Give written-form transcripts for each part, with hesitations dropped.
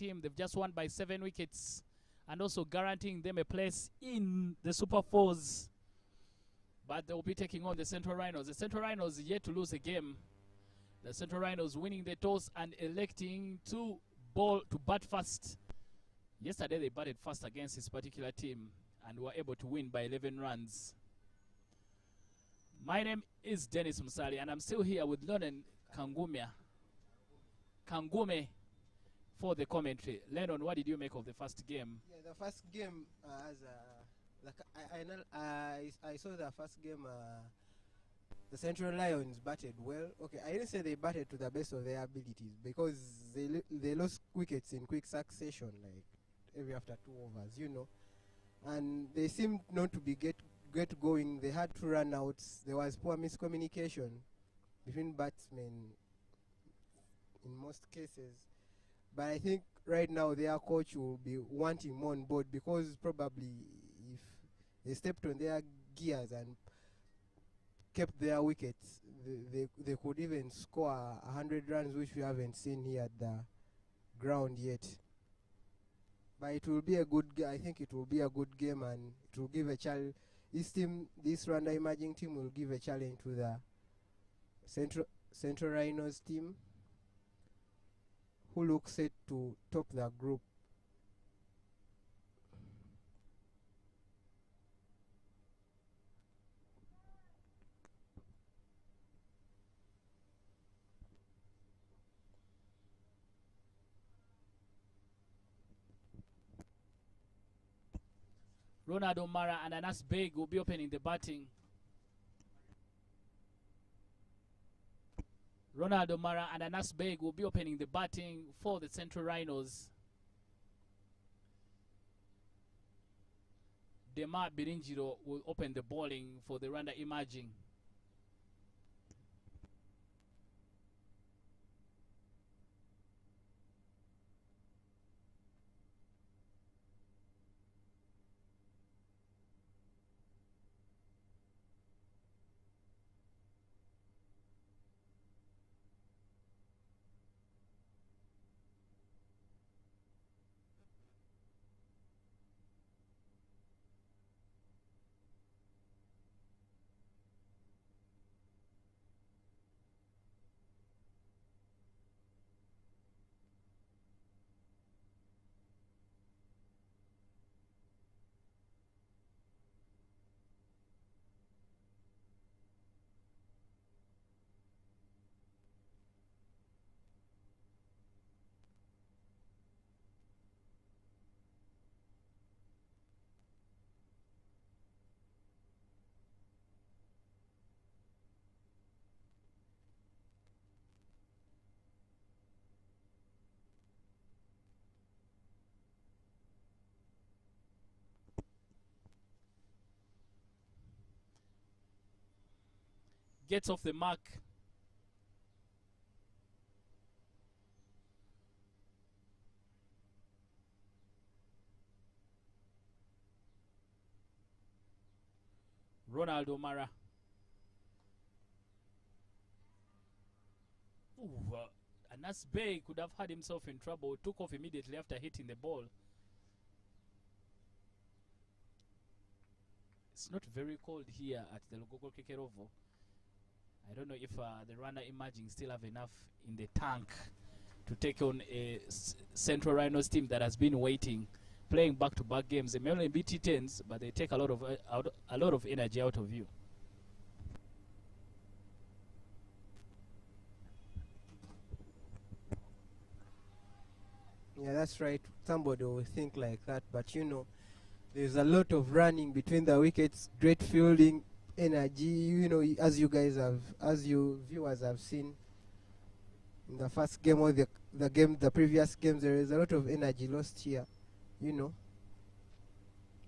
team. They've just won by 7 wickets and also guaranteeing them a place in the Super Fours. But they will be taking on the Central Rhinos. The Central Rhinos yet to lose a game. The Central Rhinos winning the toss and electing to bat first. Yesterday they batted first against this particular team and were able to win by 11 runs. My name is Dennis Musali and I'm still here with Lennon Kangume for the commentary. Lennon, what did you make of the first game? Yeah, the first game, I saw the first game, the Central Lions batted well. Okay, I didn't say they batted to the best of their abilities because they lost wickets in quick succession, like every after 2 overs, you know. And they seemed not to be get going. They had 2 run-outs. There was poor miscommunication between batsmen in most cases. But I think right now their coach will be wanting more on board because probably if they stepped on their gears and kept their wickets, they could even score 100 runs, which we haven't seen here at the ground yet. But it will be a good. I think it will be a good game, and it will give a challenge. This Rwanda emerging team will give a challenge to the Central Rhinos team, who looks set to top the group. Ronald O'Mara and Anas Beg will be opening the batting. Ronald O'Mara and Anas Beg will be opening the batting for the Central Rhinos. Dema Birinjiro will open the bowling for the Rwanda emerging. Gets off the mark. Ronald O'Mara. Anas Bey could have had himself in trouble. Took off immediately after hitting the ball. It's not very cold here at the Logogo Kekerovo. I don't know if the Rwanda emerging still have enough in the tank to take on a Central Rhinos team that has been waiting, playing back-to-back games. They may only be T10s, but they take a lot of energy out of you. Yeah, that's right. Somebody will think like that, but you know, there's a lot of running between the wickets, great fielding, energy, you know, as you viewers have seen in the first game or the previous games. There is a lot of energy lost here, you know.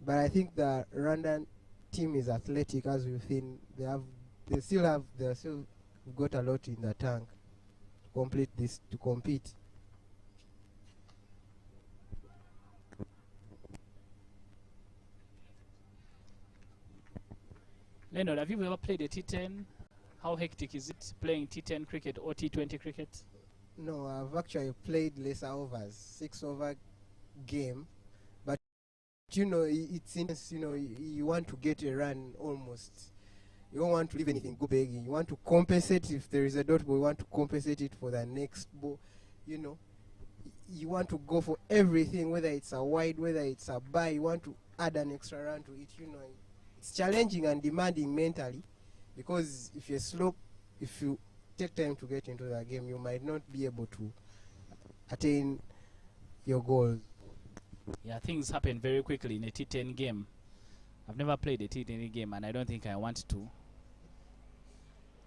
But I think the Rwandan team is athletic, as we've seen. They still got a lot in the tank to compete. Leonard, have you ever played a T10? How hectic is it playing T10 cricket or T20 cricket? No, I've actually played lesser overs, 6 over game, but you know it's intense. You know you want to get a run almost. You don't want to leave anything go begging. You want to compensate if there is a dot ball. You want to compensate it for the next ball. You know, you want to go for everything, whether it's a wide, whether it's a buy. You want to add an extra run to it. You know, it's challenging and demanding mentally, because if you're slow, if you take time to get into the game, you might not be able to attain your goals. Yeah, things happen very quickly in a T10 game. I've never played a T10 game, and I don't think I want to.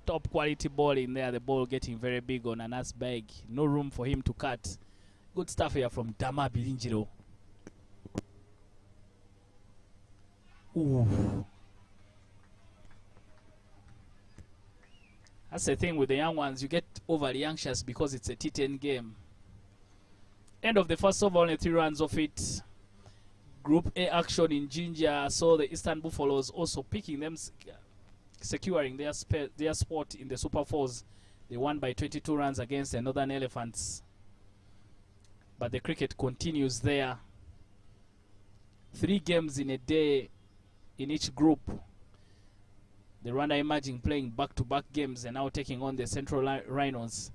Top quality ball in there, the ball getting very big on Anas bag. No room for him to cut. Good stuff here from Dama Bilinjiro. Ooh. That's the thing with the young ones. You get overly anxious because it's a T10 game. End of the first over, only 3 runs off it. Group A action in Ginger saw the Eastern Buffaloes also picking them, securing their spot in the Super Fours. They won by 22 runs against the Northern Elephants. But the cricket continues there. 3 games in a day in each group. The Rwanda Emerging playing back-to-back games and now taking on the Central Rhinos.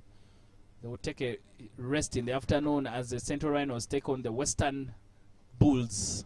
They will take a rest in the afternoon as the Central Rhinos take on the Western Bulls.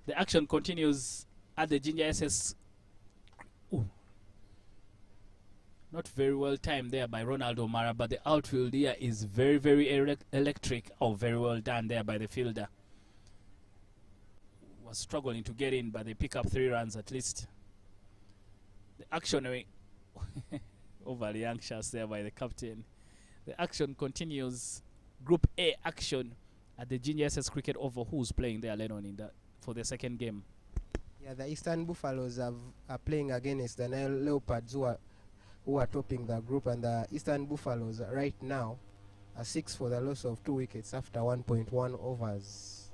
The action continues at the Ginger SS. Ooh. Not very well timed there by Ronald O'Mara, but the outfield here is very, very electric. Oh, very well done there by the fielder. Was struggling to get in, but they pick up 3 runs at least. The action overly anxious there by the captain. The action continues. Group A action at the Ginger SS Cricket Oval. Who's playing there, Lennon, in that for the second game? Yeah, the Eastern Buffaloes are playing against the Nile Leopards, who are topping the group, and the Eastern Buffaloes right now are 6 for the loss of 2 wickets after 1.1 overs.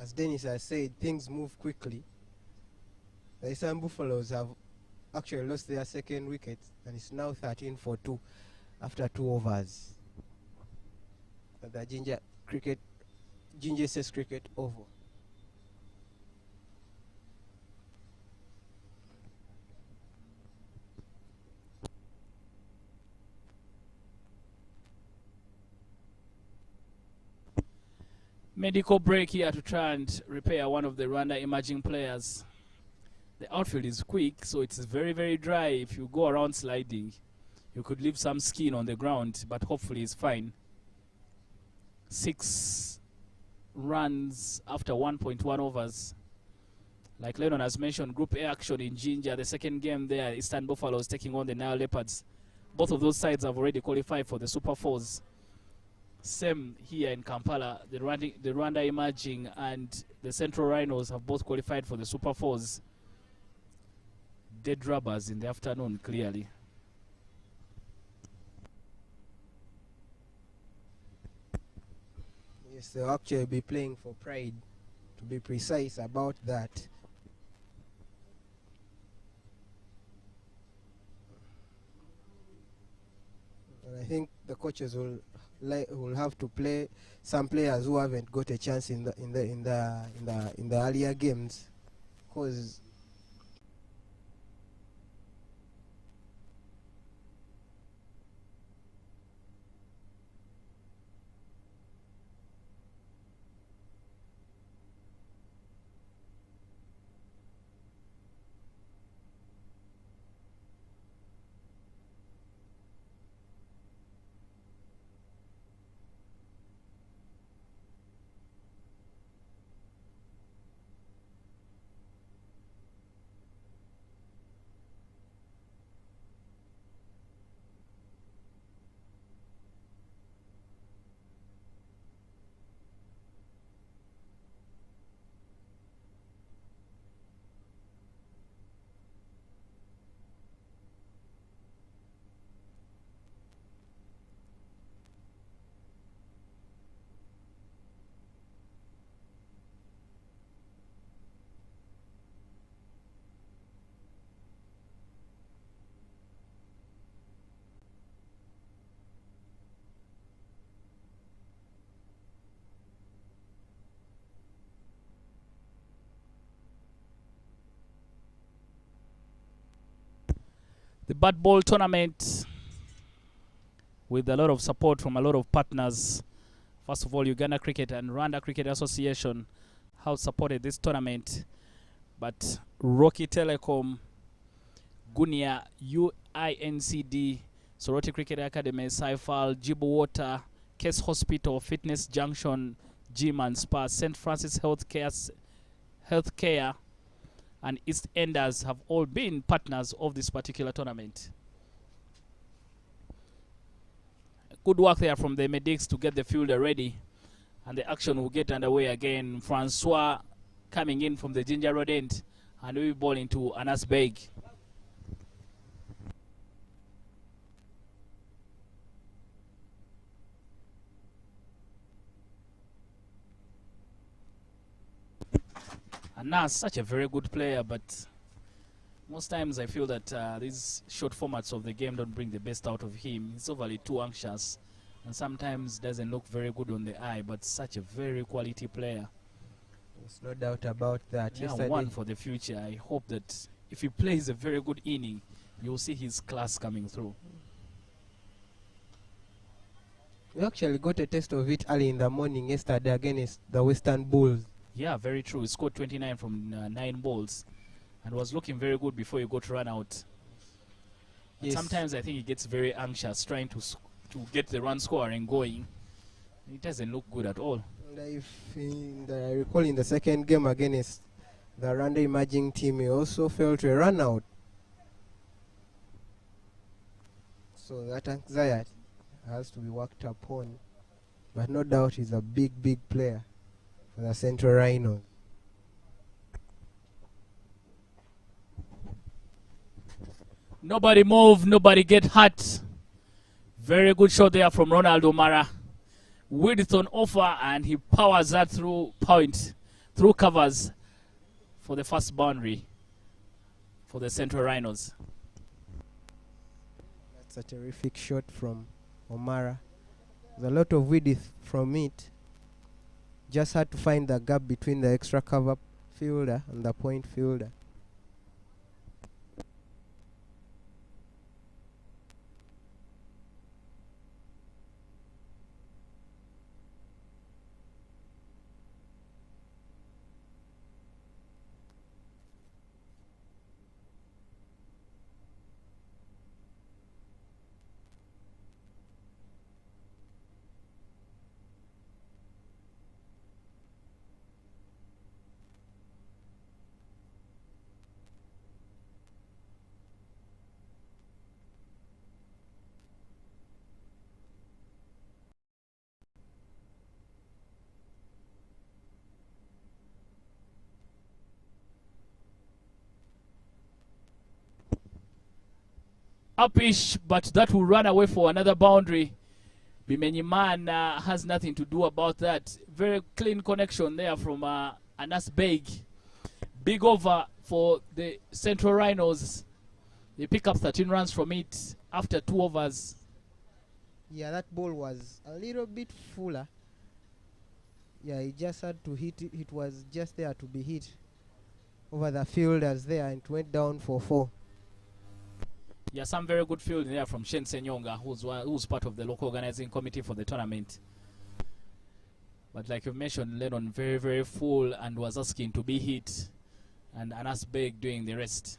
As Dennis has said, things move quickly. The Eastern Buffaloes have actually lost their second wicket, and it's now 13 for 2 after 2 overs. The Ginger SS Cricket Oval. Medical break here to try and repair one of the Rwanda Emerging players. The outfield is quick, so it's very, very dry. If you go around sliding, you could leave some skin on the ground, but hopefully it's fine. 6 runs after 1.1 overs. Like Lennon has mentioned, Group A action in Ginger. The second game there, Eastern Buffaloes taking on the Nile Leopards. Both of those sides have already qualified for the Super Fours. Same here in Kampala. The Rwanda Emerging and the Central Rhinos have both qualified for the Super Fours. Dead rubbers in the afternoon, clearly. Yes, they'll actually be playing for pride, to be precise about that. And I think the coaches will have to play some players who haven't got a chance in the earlier games, because The BATBALL tournament, with a lot of support from a lot of partners. First of all, Uganda Cricket and Rwanda Cricket Association have supported this tournament. But Rocky Telecom, Gunia, UINCD, Soroti Cricket Academy, Saifal, Jibu Water, Case Hospital, Fitness Junction, Gym and Spa, St. Francis Healthcare, and East Enders have all been partners of this particular tournament. Good work there from the medics to get the fielder ready, and the action will get underway again. Francois coming in from the Ginger Road end, and we ball into Anas Beg. Anas, such a very good player, but most times I feel that these short formats of the game don't bring the best out of him. He's overly too anxious and sometimes doesn't look very good on the eye, but such a very quality player. There's no doubt about that. Yeah, one for the future. I hope that if he plays a very good inning, you'll see his class coming through. We actually got a taste of it early in the morning yesterday against the Western Bulls. Yeah, very true. He scored 29 from 9 balls and was looking very good before he got run out. Yes. Sometimes I think he gets very anxious trying to get the run scoring going. It doesn't look good at all. I recall in the second game against the Rwanda emerging team, he also fell to a run out. So that anxiety has to be worked upon. But no doubt he's a big, big player for the Central Rhinos. Nobody move, nobody get hurt. Very good shot there from Ronald O'Mara. Width on offer, and he powers that through covers for the first boundary for the Central Rhinos. That's a terrific shot from O'Mara. There's a lot of width from it. Just had to find the gap between the extra cover fielder and the point fielder. Upish, but that will run away for another boundary. Bimenyiman has nothing to do about that. Very clean connection there from Anas Beg. Big over for the Central Rhinos. They pick up 13 runs from it after 2 overs. Yeah, that ball was a little bit fuller. Yeah, he just had to hit it. It was just there to be hit over the fielders there, and it went down for 4. Yeah, some very good fielding there from Shen Senyonga, who's part of the local organizing committee for the tournament. But like you mentioned, Lennon very, very full and was asking to be hit, and Anas Beg doing the rest.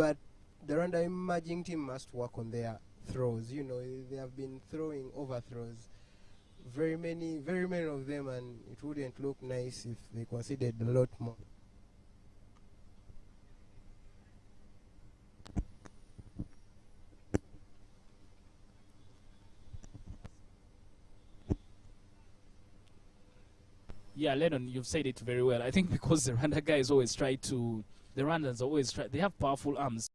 but the Rwanda emerging team must work on their throws. You know, they have been throwing overthrows, very many of them, and it wouldn't look nice if they conceded a lot more. Yeah, Lennon, you've said it very well. I think because the Rwanda guys always try to, the Rwandans always try, they have powerful arms.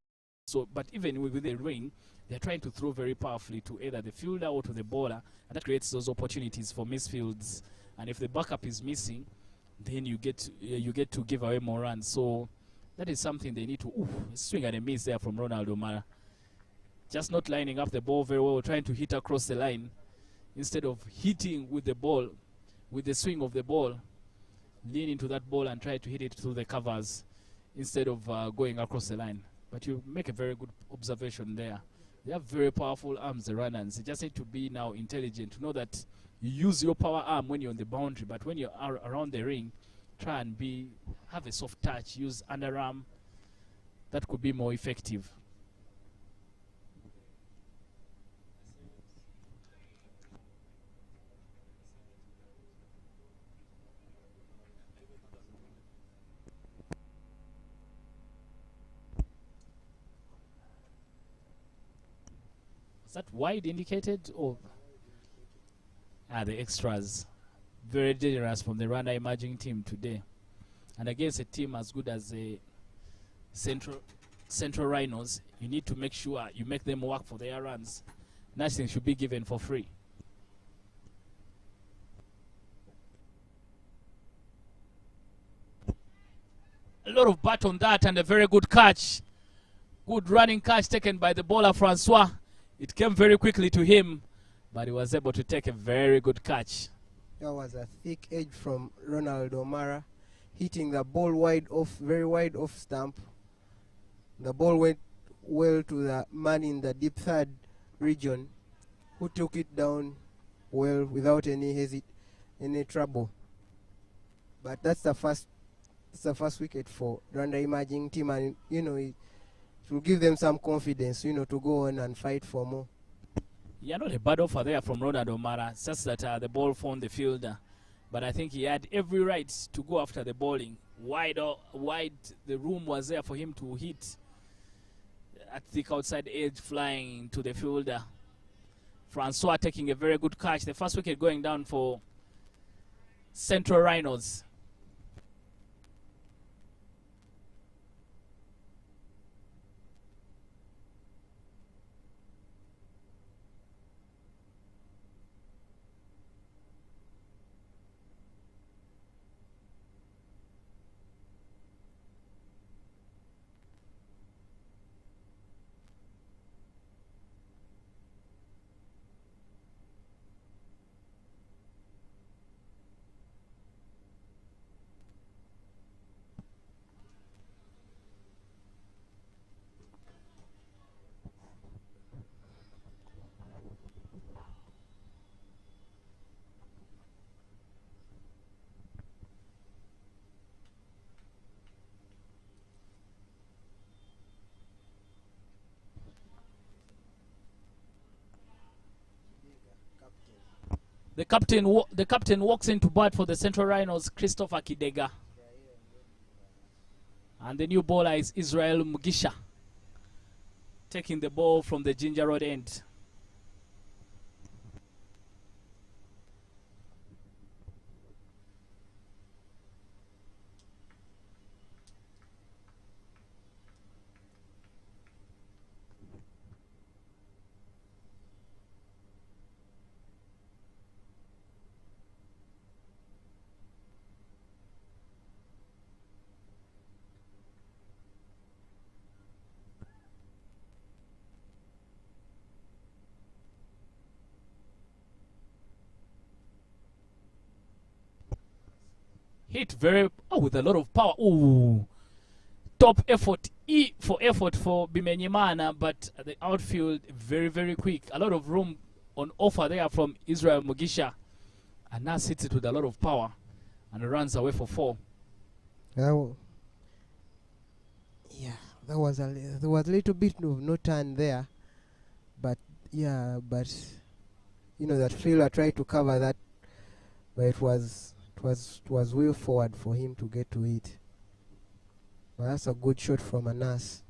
So, but even with the ring, they're trying to throw very powerfully to either the fielder or to the bowler, and that creates those opportunities for misfields. And if the backup is missing, then you get to give away more runs. So that is something they need to swing and a miss there from Ronaldo Mara. Just not lining up the ball very well, trying to hit across the line instead of hitting with the ball. With the swing of the ball, lean into that ball and try to hit it through the covers instead of going across the line. But you make a very good observation there. They have very powerful arms, the runners. You just need to be now intelligent to know that you use your power arm when you're on the boundary, but when you are around the ring, try and have a soft touch, use underarm. That could be more effective. That wide indicated or the extras? Very generous from the Rwanda emerging team today, and against a team as good as the Central RHINOS, you need to make sure you make them work for their runs. Nothing should be given for free. A lot of bat on that and a very good catch. Good running catch taken by the bowler Francois. It came very quickly to him, but he was able to take a very good catch. That was a thick edge from Ronaldo Mara, hitting the ball wide off, very wide off stump. The ball went well to the man in the deep third region, who took it down well without any trouble. But that's the first wicket for Rwanda emerging team, and you know it will give them some confidence, you know, to go on and fight for more. Yeah, not a bad offer there from Ronaldo Mara. It's just that the ball found the fielder. But I think he had every right to go after the bowling. Wide, the room was there for him to hit at the outside edge, flying to the fielder. Francois taking a very good catch. The first wicket going down for Central RHINOS. The captain walks into bat for the Central RHINOS, Christopher Kidega. And the new bowler is Israel Mugisha, taking the ball from the Ginger Road end. Hit with a lot of power. Ooh, top effort. For Bimenyimana, but the outfield very quick. A lot of room on offer there from Israel Mugisha, and now hits it with a lot of power and runs away for 4. Yeah, there was a little bit of no turn there, but yeah, but you know that fielder tried to cover that, but it was way forward for him to get to it. But that's a good shot from Anas.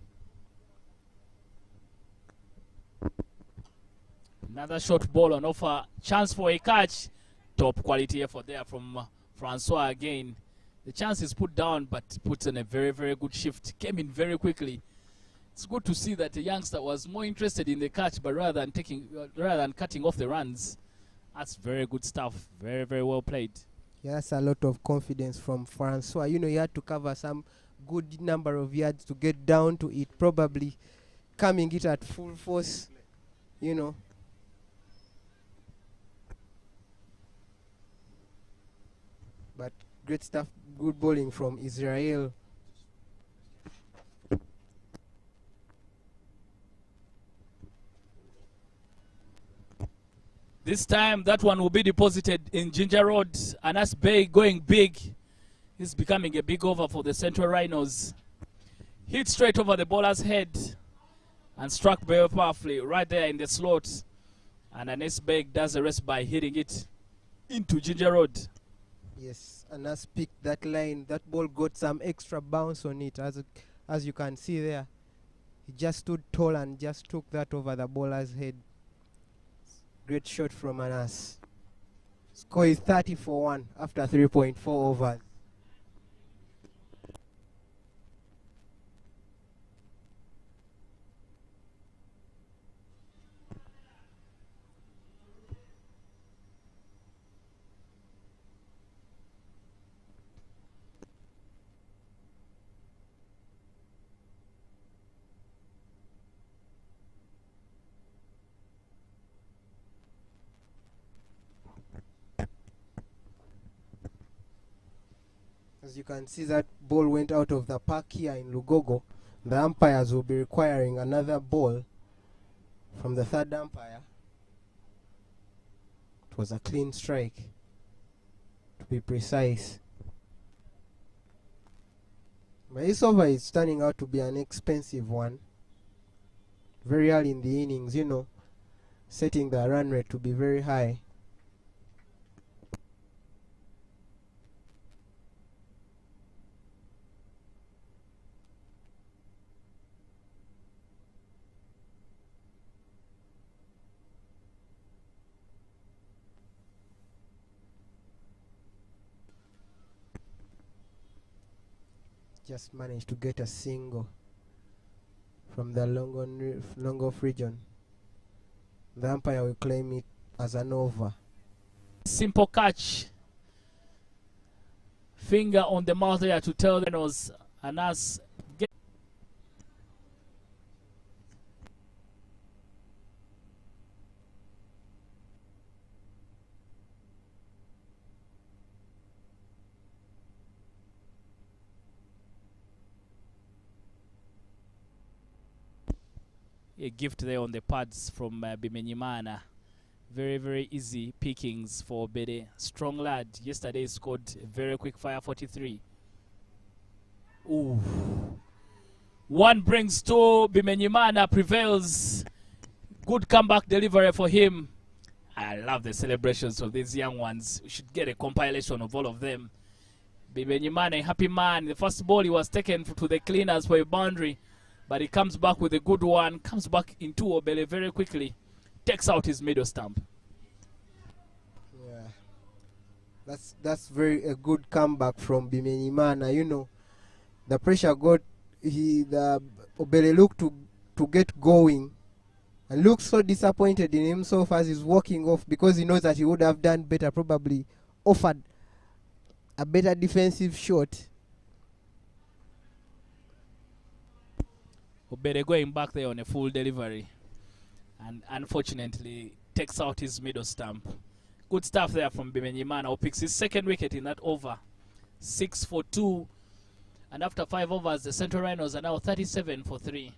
Another short ball on offer, chance for a catch. Top quality effort there from Francois again. The chance is put down, but puts in a very, very good shift. Came in very quickly. It's good to see that the youngster was more interested in the catch, but rather than cutting off the runs. That's very good stuff. Very, very well played. Yeah, that's a lot of confidence from Francois. You know, he had to cover some good number of yards to get down to it, probably coming it at full force, you know. But great stuff, good bowling from Israel. This time, that one will be deposited in Ginger Road. Anas Bey going big. He's becoming a big over for the Central Rhinos. Hit straight over the bowler's head and struck very powerfully right there in the slot. And Anas Bey does the rest by hitting it into Ginger Road. Yes, Anas picked that line. That ball got some extra bounce on it, as you can see there. He just stood tall and just took that over the bowler's head. Great shot from Anas. Score is 30-1 after 3.4 overs. As you can see, that ball went out of the park here in Lugogo. The umpires will be requiring another ball from the third umpire. It was a clean strike, to be precise. But this over is turning out to be an expensive one. Very early in the innings, you know, setting the run rate to be very high. Just managed to get a single from the long off region. The umpire will claim it as an over. Simple catch. Finger on the mouth there to tell the Rhinos. Anas get a gift there on the pads from Bimenyimana. Very, very easy pickings for Bede. Strong lad. Yesterday scored a very quick fire 43. Ooh. One brings two. Bimenyimana prevails. Good comeback delivery for him. I love the celebrations of these young ones. We should get a compilation of all of them. Bimenyimana, a happy man. The first ball he was taken to the cleaners for a boundary. But he comes back with a good one. Comes back into Obele very quickly. Takes out his middle stump. Yeah, that's a good comeback from Bimenyimana. You know, the pressure got the Obele looked to get going, and looks so disappointed in himself as he's walking off, because he knows that he would have done better, probably offered a better defensive shot. Obele going back there on a full delivery. And unfortunately takes out his middle stump. Good stuff there from Bimenyimana, who picks his second wicket in that over. 6 for 2. And after 5 overs, the Central Rhinos are now 37 for 3.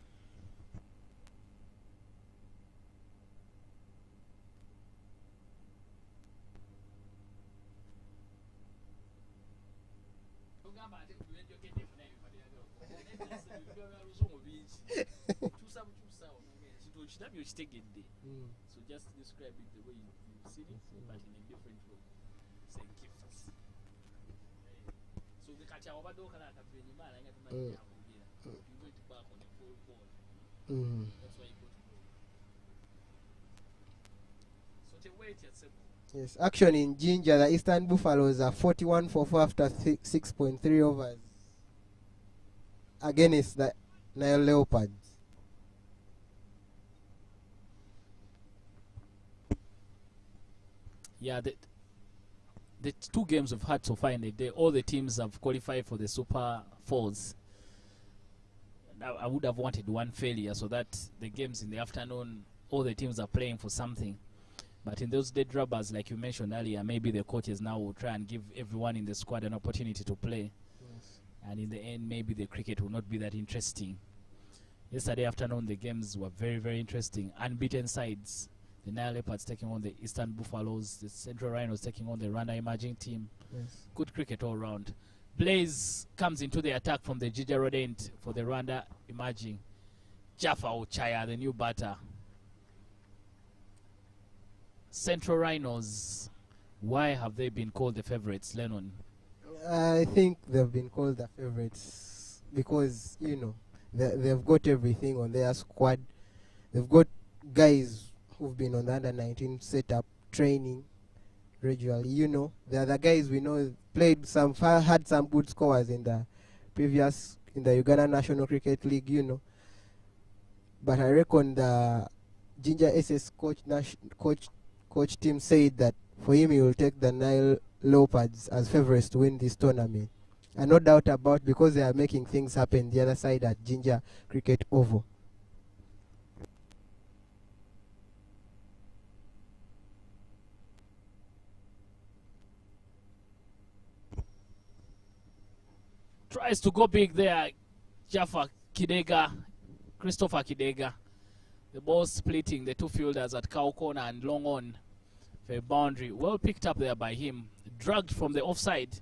So just describe it the way you've seen it, but in a different way. Say gifts. So the catcher over the man you went back on the full ball. That's why you got to go. So the weight yourself. Yes, action in Ginger. The Eastern Buffaloes are 41 for 4 after 6.3 overs against the Nile Leopards. Yeah, the two games we've had so far in the day, all the teams have qualified for the Super Fours. I would have wanted one failure so that the games in the afternoon, all the teams are playing for something. But in those dead rubbers, like you mentioned earlier, maybe the coaches now will try and give everyone in the squad an opportunity to play. Yes. And in the end, maybe the cricket will not be that interesting. Yesterday afternoon, the games were very, very interesting. Unbeaten sides. The Nile Leopards taking on the Eastern Buffaloes. The Central Rhinos taking on the Rwanda Emerging team. Yes. Good cricket all round. Blaze comes into the attack from the Jija Road end for the Rwanda Emerging. Jaffa Ochaya, the new batter. Central Rhinos, why have they been called the favorites, Lennon? I think they've been called the favorites because, you know, they've got everything on their squad. They've got guys who've been on the under-19 setup, training regularly. You know, they are the guys we know played some, had some good scores in the previous, in the Uganda National Cricket League, you know. But I reckon the Ginger SS coach team said that for him he will take the Nile Leopards as favorites to win this tournament. And no doubt about, because they are making things happen the other side at Ginger Cricket Oval. Tries to go big there, Jaffa Kidega, Christopher Kidega. The ball splitting the two fielders at cow corner and long on for a boundary. Well picked up there by him. Dragged from the offside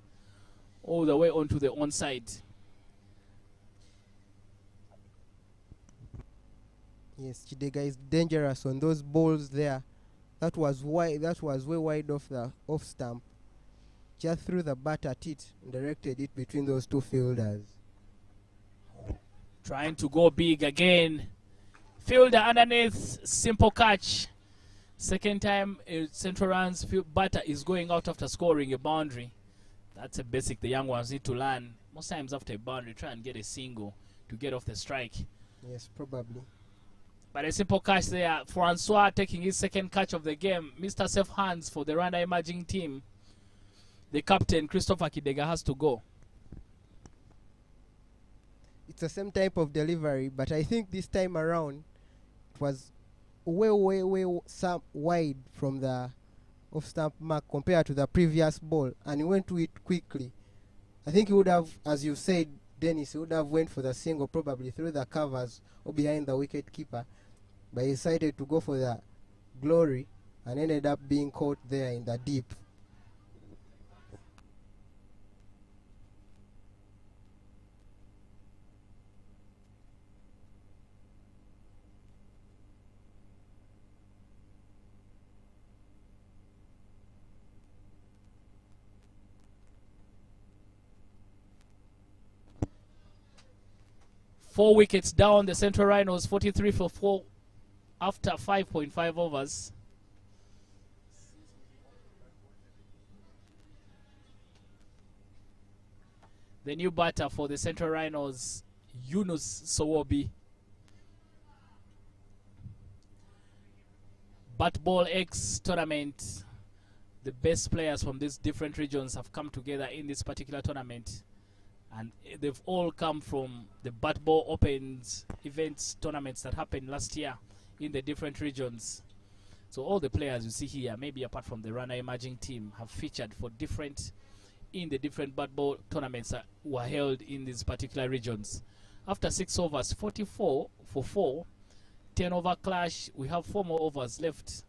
all the way onto the onside. Yes, Kidega is dangerous on those balls there. That was wide. That was way wide off the off stump. Just threw the bat at it and directed it between those two fielders. Trying to go big again. Fielder underneath, simple catch. Second time Central Rand's batter is going out after scoring a boundary. That's a basic the young ones need to learn. Most times after a boundary, try and get a single to get off the strike. Yes, probably. But a simple catch there. Francois taking his second catch of the game. Mr. Safe Hands for the Rwanda Emerging team. The captain, Christopher Kidega, has to go. It's the same type of delivery, but I think this time around it was way wide from the off-stump mark compared to the previous ball, and he went to it quickly. I think he would have, as you said, Dennis, he would have went for the single probably through the covers or behind the wicket keeper, but he decided to go for the glory and ended up being caught there in the deep. Four wickets down, the Central Rhinos 43 for 4 after 5.5 overs. The new batter for the Central Rhinos, Yunus Sowobi. BATBALL X tournament. The best players from these different regions have come together in this particular tournament. And they've all come from the BATBALL Opens events tournaments that happened last year in the different regions. So all the players you see here, maybe apart from the Rwanda Emerging team, have featured for in the different BATBALL tournaments that were held in these particular regions. After 6 overs, 44 for 4, 10 over clash. We have 4 more overs left.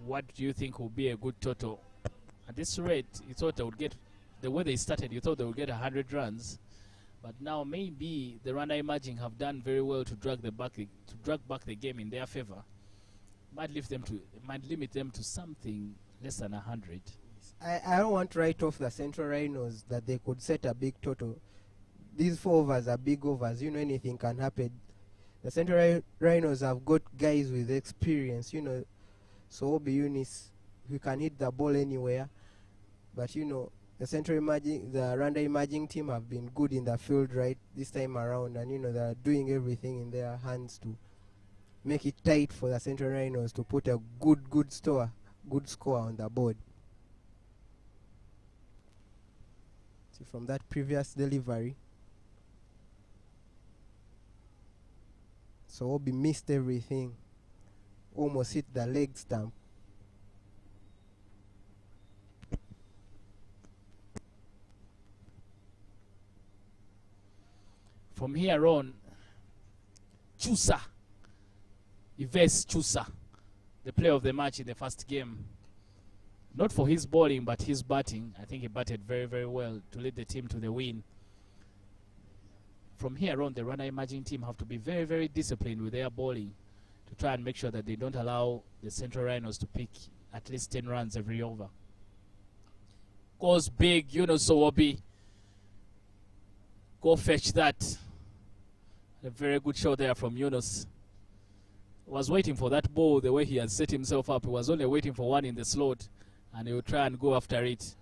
What do you think will be a good total? At this rate, you thought they would get, the way they started, you thought they would get 100 runs. But now maybe the Rwanda Emerging have done very well to drag back the game in their favor. Might limit them to something less than 100. I don't want to write off the Central Rhinos that they could set a big total. These 4 overs are big overs. You know, anything can happen. The Central Rhinos have got guys with experience, you know. So Obi Eunice, who can hit the ball anywhere. But, you know, the Rwanda Emerging team have been good in the field right this time around. And, you know, they're doing everything in their hands to make it tight for the Central Rhinos to put a good score on the board. See, from that previous delivery, so Obi missed everything, almost hit the leg stump. From here on, Chusa, Yves Chusa, the player of the match in the first game. Not for his bowling, but his batting. I think he batted very, very well to lead the team to the win. From here on, the Rwanda Emerging team have to be very, very disciplined with their bowling to try and make sure that they don't allow the Central Rhinos to pick at least 10 runs every over. Goes big, Yunus Owobi. Go fetch that. A very good shot there from Yunus. Was waiting for that ball the way he had set himself up. He was only waiting for one in the slot, and he will try and go after it.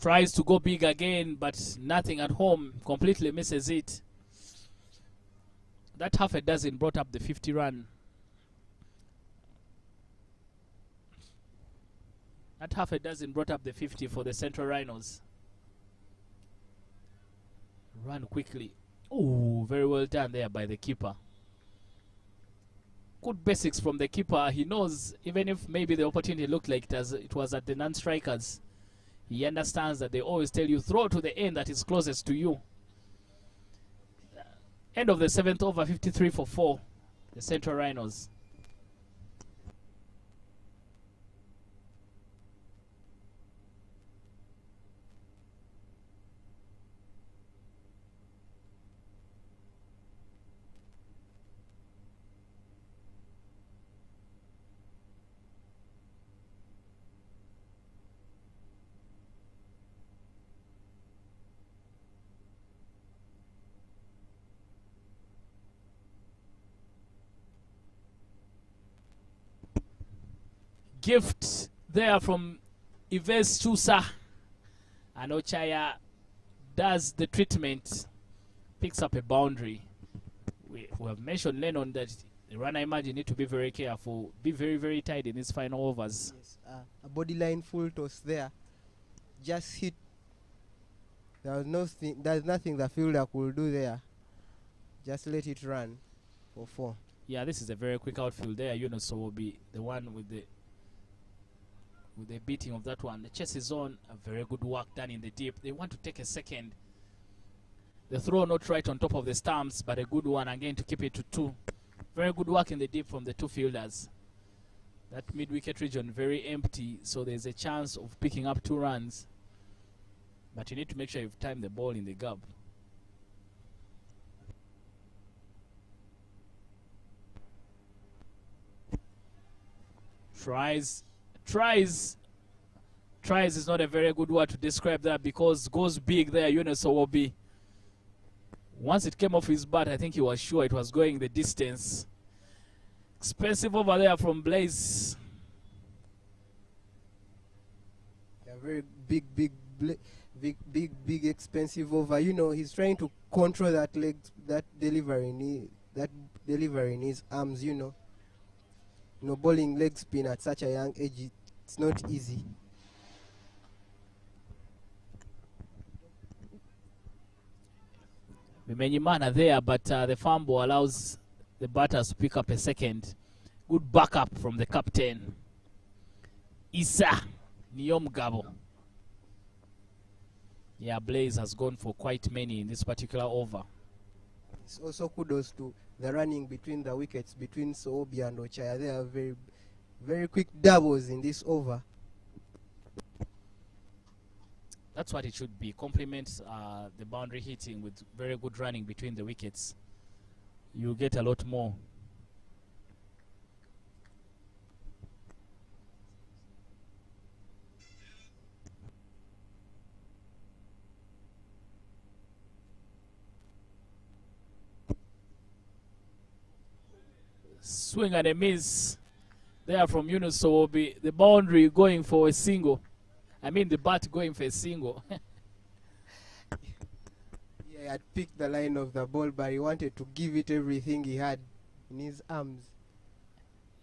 Tries to go big again, but nothing at home. Completely misses it. That half a dozen brought up the 50 run. That half a dozen brought up the 50 for the Central Rhinos. Run quickly. Oh, very well done there by the keeper. Good basics from the keeper. He knows, even if maybe the opportunity looked like it was at the non-strikers, he understands that they always tell you, throw to the end that is closest to you. End of the 7th over, 53 for 4. The Central Rhinos. Gift there from Yves Chusa, and Ochaya does the treatment, picks up a boundary. We have mentioned, Lennon, that the Rwanda Emerging need to be very careful, be very, very tight in these final overs. Yes, a body line full toss there, just hit. There's nothing the fielder could do there. Just let it run for 4. Yeah, this is a very quick outfield there. Yunus will be the one with the beating of that one. The chase is on. A very good work done in the deep. They want to take a second. The throw not right on top of the stumps, but a good one again to keep it to 2. Very good work in the deep from the 2 fielders. That mid-wicket region very empty, so there's a chance of picking up 2 runs. But you need to make sure you've timed the ball in the gap. Tries is not a very good word to describe that, because goes big there. Yunus Owobi, once it came off his bat, I think he was sure it was going the distance. Expensive over there from Blaze. A very big expensive over. You know, he's trying to control that delivery in his arms, you know. You know, bowling leg spin at such a young age, it's not easy. Bimenyimana there, but the fumble allows the batters to pick up a second. Good backup from the captain, Isa Niyomugabo. Yeah, Blaze has gone for quite many in this particular over. It's also kudos to the running between the wickets between Soobi and Ochaya. They are very, very quick doubles in this over. That's what it should be. Complements the boundary hitting with very good running between the wickets. You get a lot more. Swing and a miss there from RHINOS, so will be the boundary going for a single. I mean the bat going for a single. Yeah, he had picked the line of the ball, but he wanted to give it everything he had in his arms.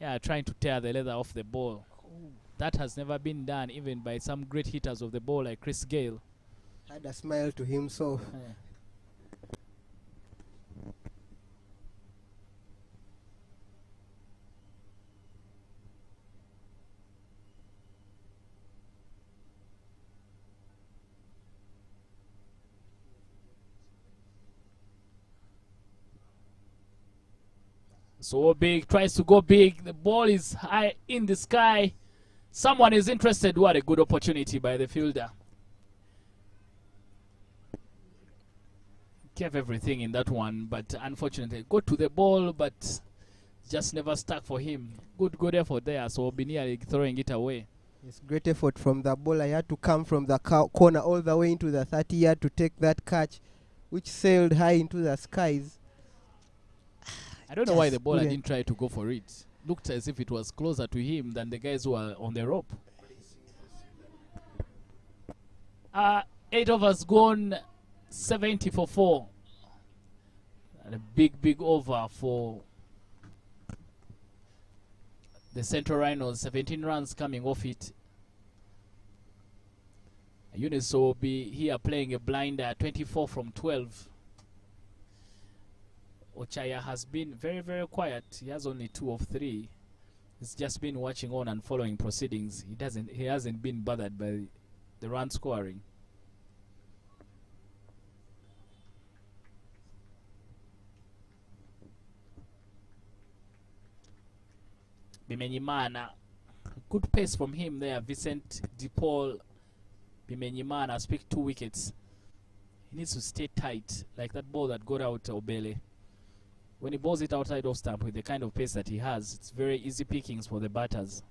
Yeah, trying to tear the leather off the ball. That has never been done even by some great hitters of the ball like Chris Gale. Had a smile to himself. Yeah. So big, tries to go big. The ball is high in the sky. Someone is interested. What a good opportunity by the fielder. Gave everything in that one, but unfortunately got to the ball, but just never stuck for him. Good effort there. So be nearly throwing it away. It's great effort from the bowler. He had to come from the corner all the way into the 30-yard to take that catch, which sailed high into the skies. I don't know why the bowler didn't try to go for it. Looked as if it was closer to him than the guys who are on the rope. 8 overs gone, 70 for 4. And a big over for the Central Rhinos. 17 runs coming off it. RHINOS will be here playing a blinder, 24 from 12. Ochaya has been very quiet. He has only 2 of 3. He's just been watching on and following proceedings. He hasn't been bothered by the run scoring. Bimenyimana, good pace from him there. Vincent DePaul. Bimenyimana has picked 2 wickets. He needs to stay tight, like that ball that got out Obele. When he balls it outside off stump with the kind of pace that he has, it's very easy pickings for the batters.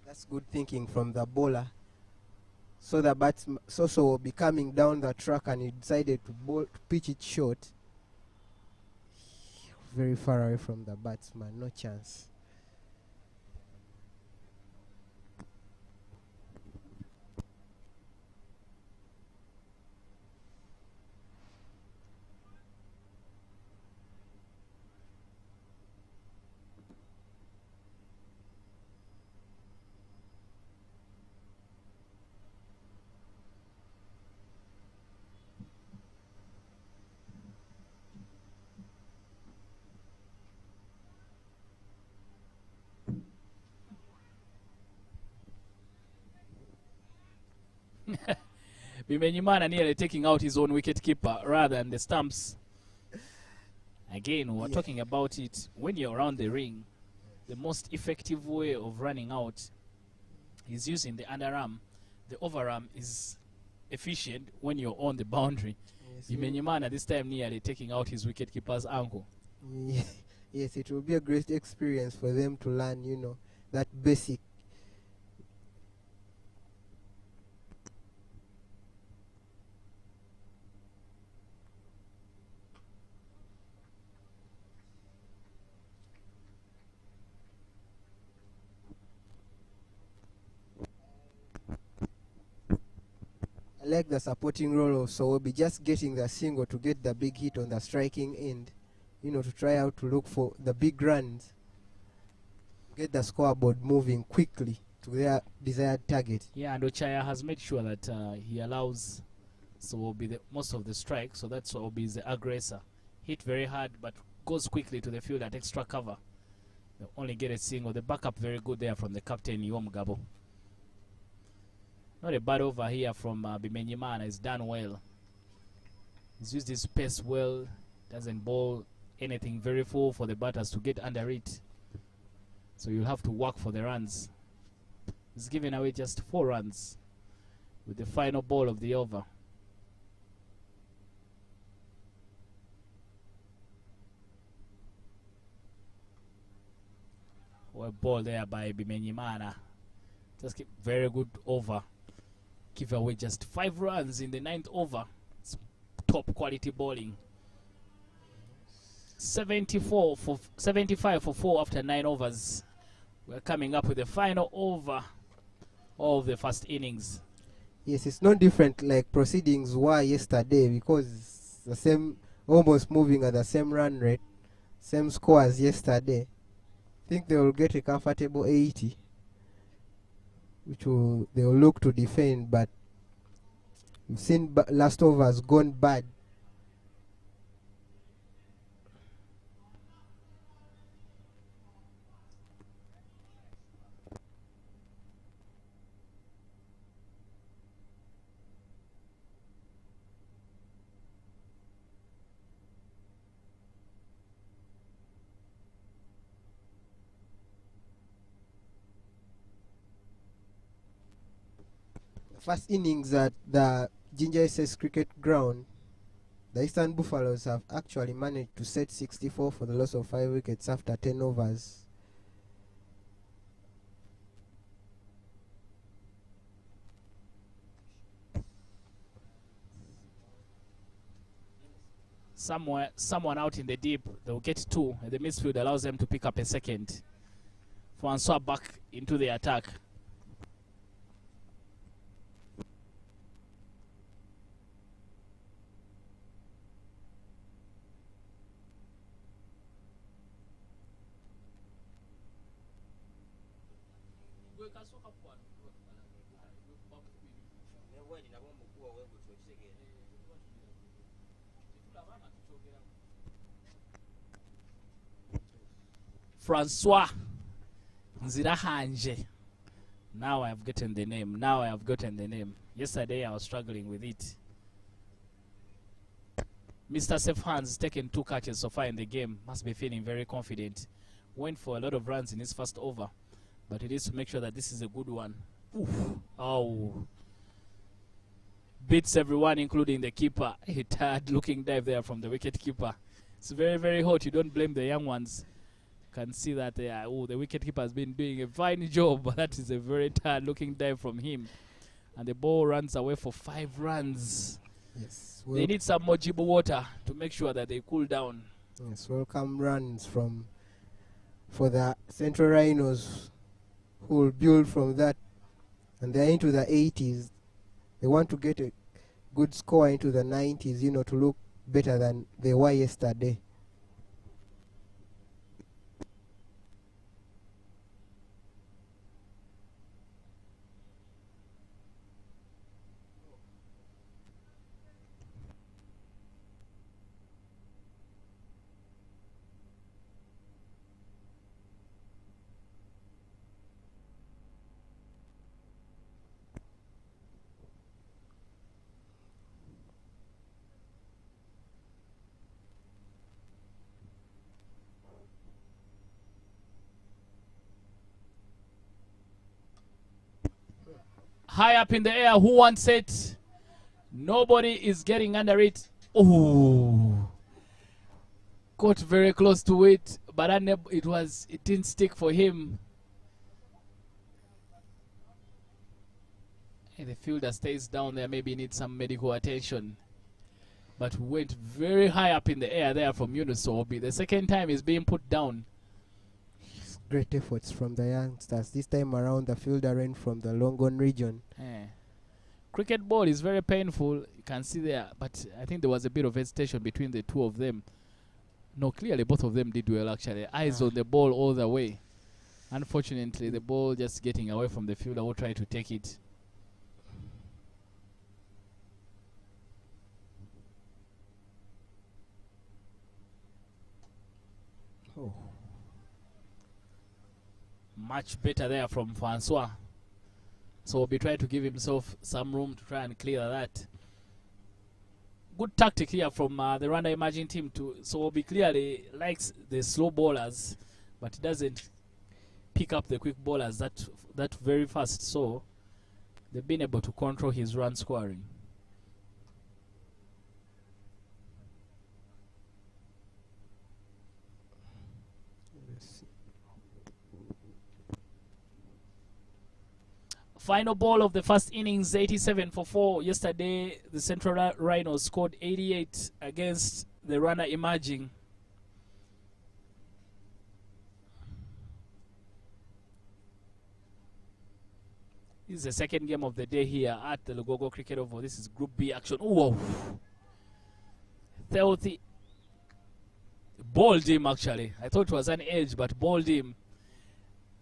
That's good thinking from the bowler. So the batsman Soso will be coming down the track, and he decided to pitch it short. Very far away from the batsman, no chance. Bimenyimana nearly taking out his own wicket-keeper rather than the stumps. Again, we're talking about it. When you're around the ring, the most effective way of running out is using the underarm. The overarm is efficient when you're on the boundary. Yes, Bimenyimana this time nearly taking out his wicket-keeper's ankle. Yes, it will be a great experience for them to learn, you know, that basic. I like the supporting role of Sowobi, just getting the single to get the big hit on the striking end, you know, to try out to look for the big runs, get the scoreboard moving quickly to their desired target. Yeah, and Ochaya has made sure that he allows Sowobi most of the strike, so that Sowobi is the aggressor. Hit very hard, but goes quickly to the field at extra cover. They only get a single. The backup very good there from the captain, Yom Gabo. Not a bad over here from Bimenyimana. He's done well. He's used his pace well. Doesn't bowl anything very full for the batters to get under it. So you'll have to work for the runs. He's giving away just 4 runs with the final ball of the over. Well, ball there by Bimenyimana. Just keep very good over. Give away just 5 runs in the 9th over. It's top quality bowling. 75 for 4 after 9 overs. We're coming up with the final over of the first innings. Yes, it's not different like proceedings were yesterday, because it's the same, almost moving at the same run rate, same score as yesterday. I think they will get a comfortable 80, which they will look to defend, but we've seen last overs gone bad. First innings at the Ginger SS Cricket Ground, the Eastern Buffaloes have actually managed to set 64 for the loss of 5 wickets after 10 overs. Someone out in the deep, they'll get 2, and the midfield allows them to pick up a second. Francois back into the attack. Francois Nzirahanje. Now I have gotten the name. Yesterday I was struggling with it. Mr. Safe Hands taken 2 catches so far in the game. Must be feeling very confident. Went for a lot of runs in his first over, but he needs to make sure that this is a good one. Oof. Oh. Beats everyone, including the keeper. A tired looking dive there from the wicket keeper. It's very, very hot. You don't blame the young ones. Can see that the wicketkeeper has been doing a fine job, but that is a very tired looking dive from him, and the ball runs away for 5 runs. Yes, they need some more Jibu water to make sure that they cool down. Yes, welcome runs for the Central Rhinos, who will build from that, and they're into the 80s. They want to get a good score into the 90s, you know, to look better than they were yesterday. High up in the air, who wants it? Nobody is getting under it. Oh, got very close to it, but it didn't stick for him. And the fielder stays down there, maybe needs some medical attention. But went very high up in the air there from Yunus Obi. The second time he's being put down. Great efforts from the youngsters. This time around, the fielder ran from the Longon region. Cricket ball is very painful. You can see there, but I think there was a bit of hesitation between the 2 of them. No, clearly both of them did well, actually. Eyes on the ball all the way. Unfortunately, the ball just getting away from the fielder who tried to take it. Oh. Much better there from Francois. So we'll be trying to give himself some room to try and clear that. Good tactic here from the Rwanda emerging team too. So we'll be clearly likes the slow bowlers, but doesn't pick up the quick bowlers that very fast. So they've been able to control his run scoring. Final ball of the first innings, 87 for 4. Yesterday, the Central RHINOS scored 88 against the Rwanda emerging. This is the second game of the day here at the Lugogo Cricket Oval. This is Group B action. Whoa! Healthy. Bowled him, actually. I thought it was an edge, but bowled him.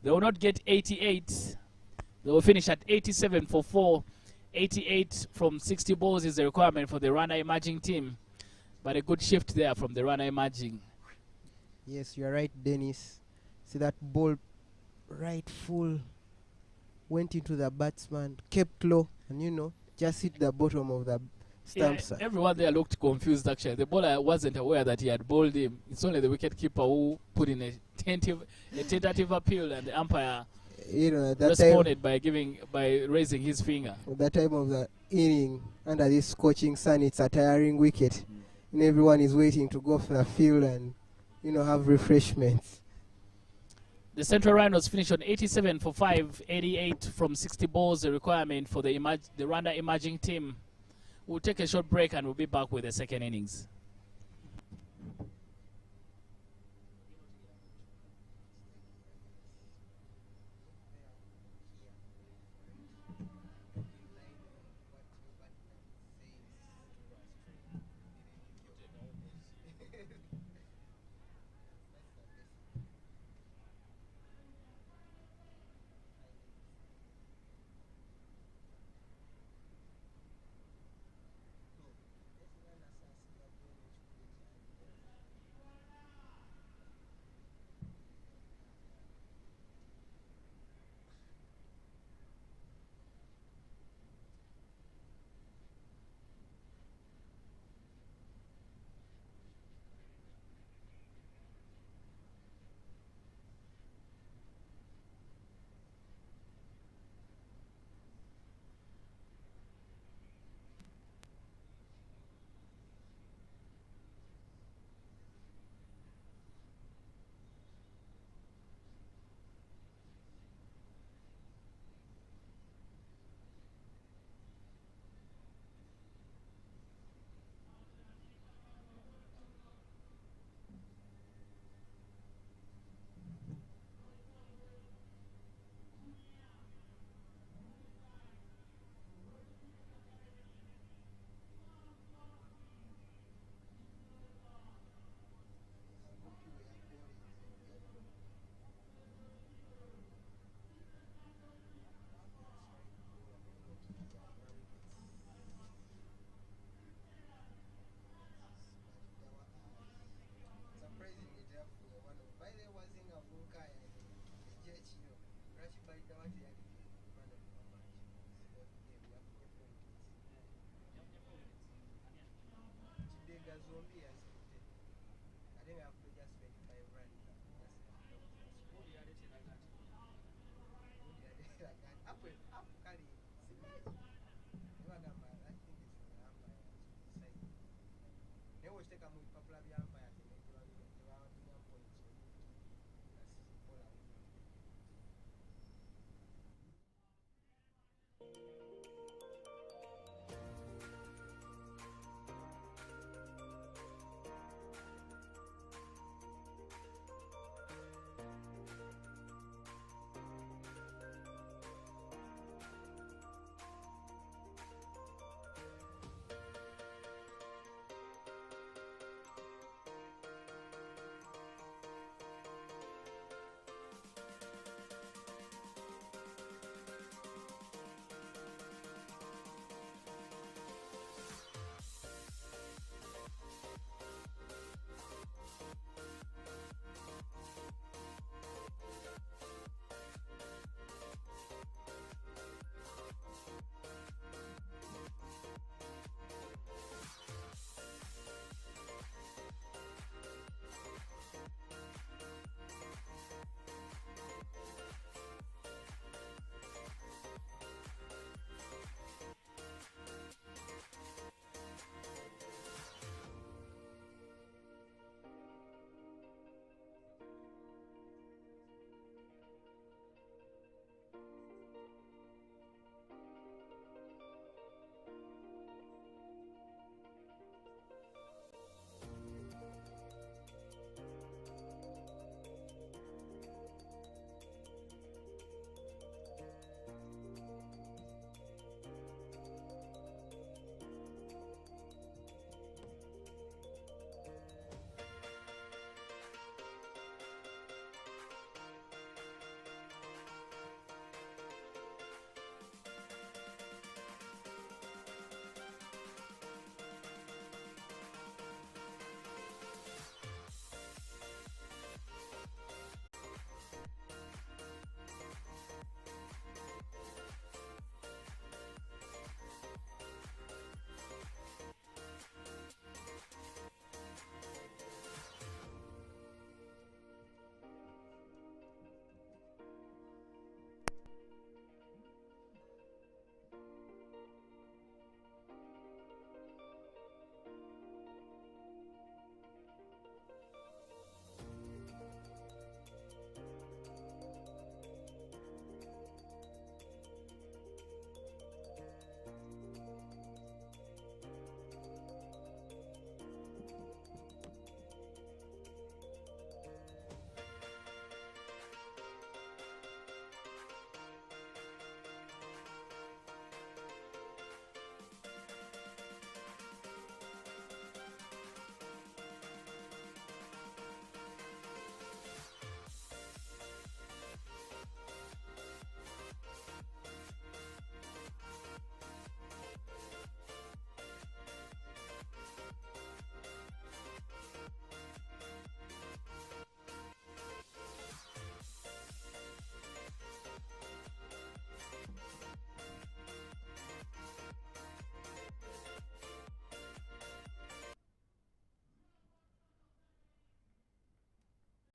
They will not get 88. They will finish at 87 for 4. 88 from 60 balls is the requirement for the Rwanda emerging team. But a good shift there from the Rwanda emerging. Yes, you are right, Dennis. See that ball right full. Went into the batsman, kept low, and just hit the bottom of the stumps. Yeah, everyone there looked confused actually. The bowler wasn't aware that he had bowled him. It's only the wicketkeeper who put in a tentative appeal, and the umpire that responded by raising his finger. At that time of the inning, under this scorching sun, it's a tiring wicket, and everyone is waiting to go off the field and have refreshments. The Central RHINOS finished on 87 for 5, 88 from 60 balls, the requirement for the Rwanda emerging team. We'll take a short break and we'll be back with the second innings.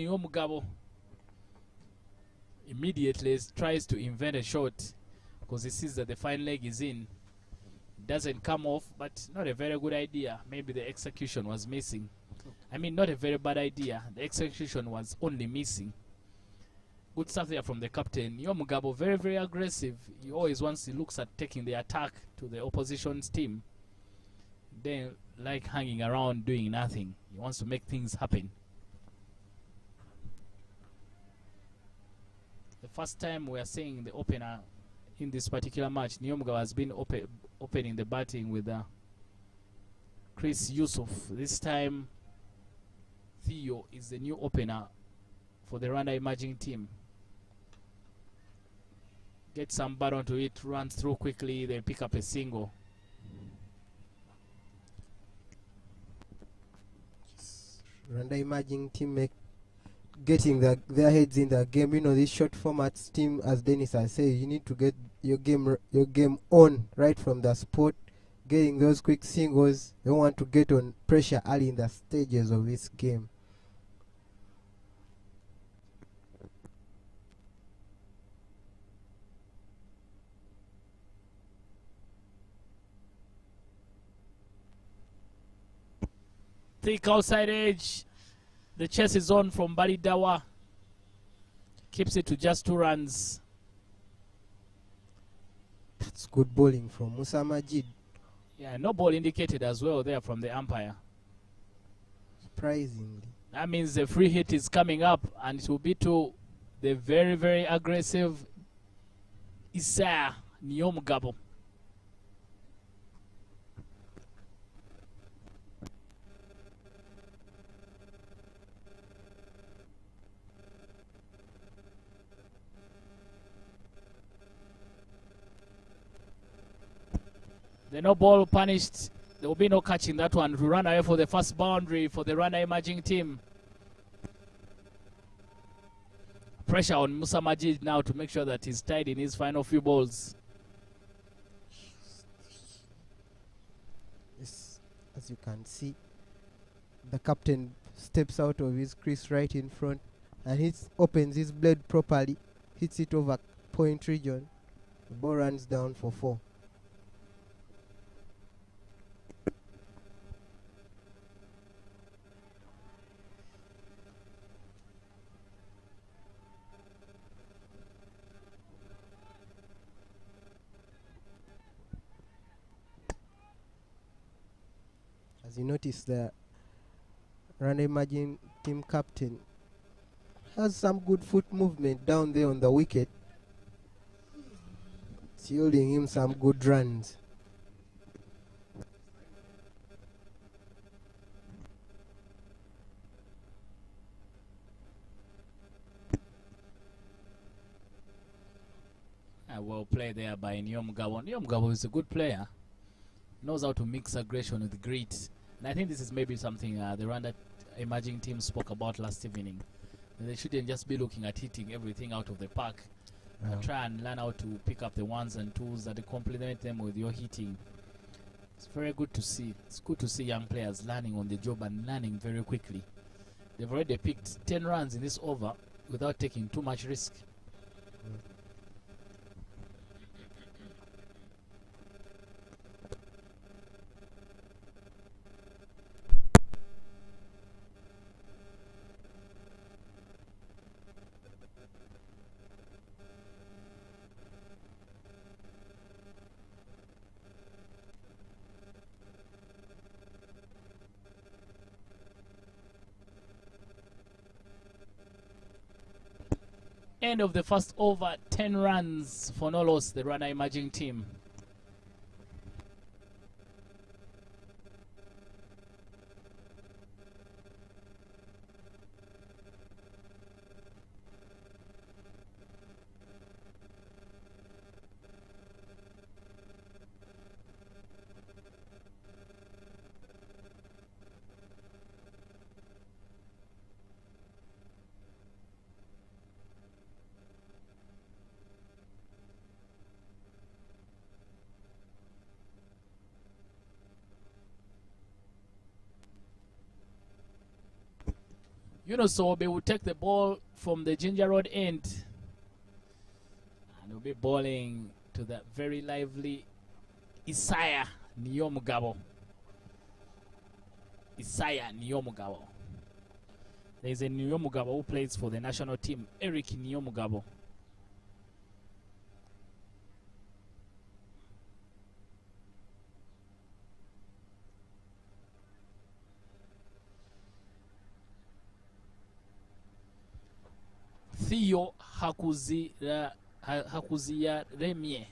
Mugabo immediately tries to invent a shot because he sees that the fine leg is in. It doesn't come off, but not a very good idea. Maybe the execution was missing. I mean, not a very bad idea. The execution was only missing. Good stuff there from the captain. Mugabo, very, very aggressive. He always looks at taking the attack to the opposition's team. They like hanging around doing nothing. He wants to make things happen. The first time we are seeing the opener in this particular match, Mugabo has been opening the batting with Chris Yusuf. This time, Theo is the new opener for the Rwanda emerging team. Gets some bat onto it, runs through quickly, then pick up a single. Rwanda emerging team getting their heads in the game. You know, this short formats team, as Dennis has said, you need to get your game on right from the spot, getting those quick singles. You don't want to get on pressure early in the stages of this game. Thick outside edge. The chase is on from Bali Dawa. Keeps it to just 2 runs. That's good bowling from Musa Majid. Yeah, no ball indicated as well there from the umpire. Surprisingly. That means the free hit is coming up, and it will be to the very, very aggressive Isaiah Mugabo. The no ball punished. There will be no catching that one. To run away for the first boundary for the Rwanda emerging team. Pressure on Musa Majid now to make sure that he's tied in his final few balls. Yes, as you can see, the captain steps out of his crease right in front and opens his blade properly, hits it over point region. The ball runs down for 4. As you notice, the Rwanda emerging team captain has some good foot movement down there on the wicket. It's yielding him some good runs. Well played there by Mugabo. Mugabo is a good player. Knows how to mix aggression with grit. And I think this is maybe something the Rwanda emerging team spoke about last evening. They shouldn't just be looking at hitting everything out of the park. Try and learn how to pick up the ones and twos that complement them with your hitting. It's very good to see. It's good to see young players learning on the job and learning very quickly. They've already picked 10 runs in this over without taking too much risk. End of the first over, 10 runs for no loss, the Rwanda emerging team. Sobe will take the ball from the Ginger Road end and will be balling to the very lively Isaiah Niyomugabo. Isaiah Niyomugabo. There's a Niyomugabo who plays for the national team, Eric Niyomugabo. Theo Hakuzia Remie.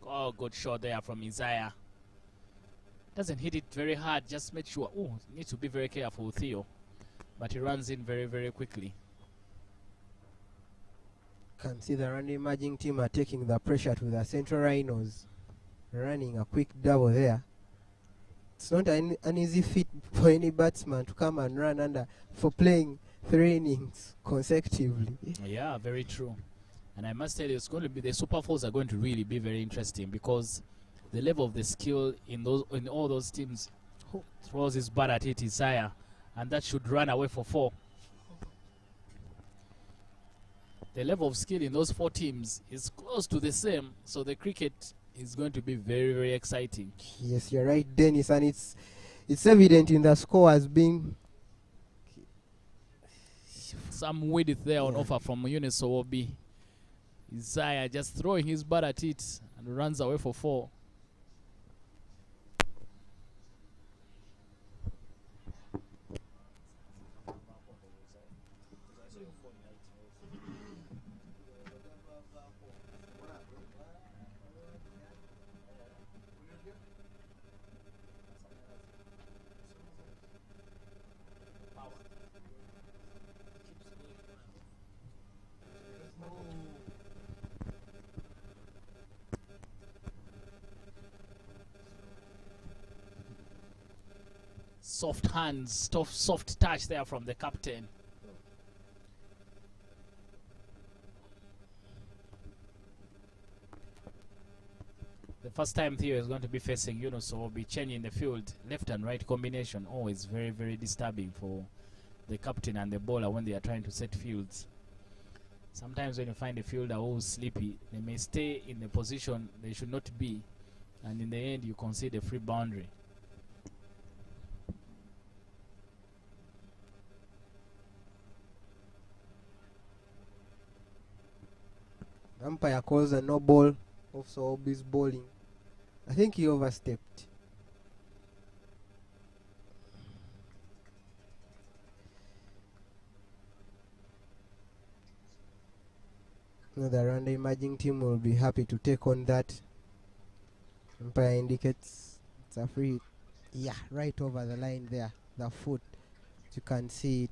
Oh, good shot there from Isaiah. Doesn't hit it very hard, just make sure. Oh, need to be very careful, Theo. But he runs in very, very quickly. Can see the Rwanda emerging team are taking the pressure to the Central Rhinos. Running a quick double there. It's not an easy feat for any batsman to come and run under for playing 3 innings consecutively. Yeah, very true. And I must tell you, it's going to be, the Super Fours are going to really be very interesting, because the level of the skill in all those teams throws his bat at it is higher, and that should run away for 4. The level of skill in those 4 teams is close to the same, so the cricket is going to be very, very exciting. Yes, you're right, Dennis, and it's evident in the score as being some width there on offer from Eunice Owobi. Isaiah just throwing his bat at it and runs away for 4. Soft hands, soft touch there from the captain. The first time Theo is going to be facing Yunus, so will be changing the field, left and right combination. Always very, very disturbing for the captain and the bowler when they are trying to set fields. Sometimes when you find a fielder who's sleepy, they may stay in the position they should not be, and in the end you concede a free boundary. umpire calls a no ball of Sohobi's bowling. I think he overstepped. Now the Rwanda emerging team will be happy to take on that. Umpire indicates it's a free hit. Yeah, right over the line there. The foot. You can see it.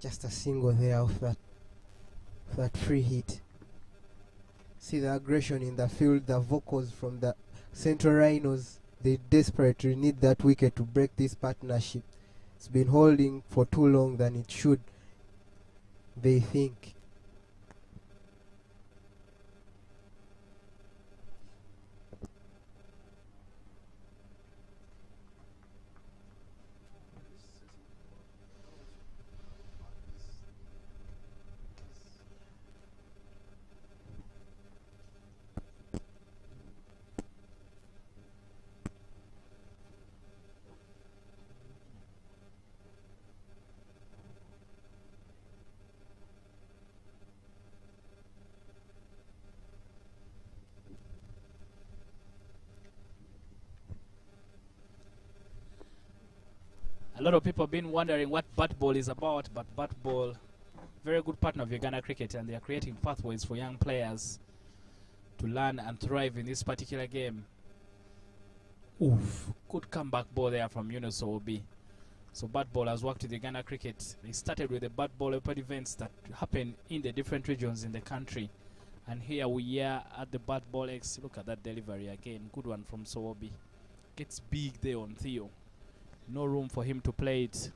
Just a single there of that free hit. See the aggression in the field, the vocals from the Central Rhinos. They desperately need that wicket to break this partnership. It's been holding for too long than it should, they think. A lot of people have been wondering what BATBALL is about, but BATBALL, very good partner of Uganda Cricket, and they are creating pathways for young players to learn and thrive in this particular game. Oof, good comeback ball there from Yunus Owobi. So BATBALL has worked with Uganda Cricket. They started with the BATBALL open events that happen in the different regions in the country. And here we are at the BATBALL X. Look at that delivery again. Good one from Sowobi. Gets big there on Theo. No room for him to play it.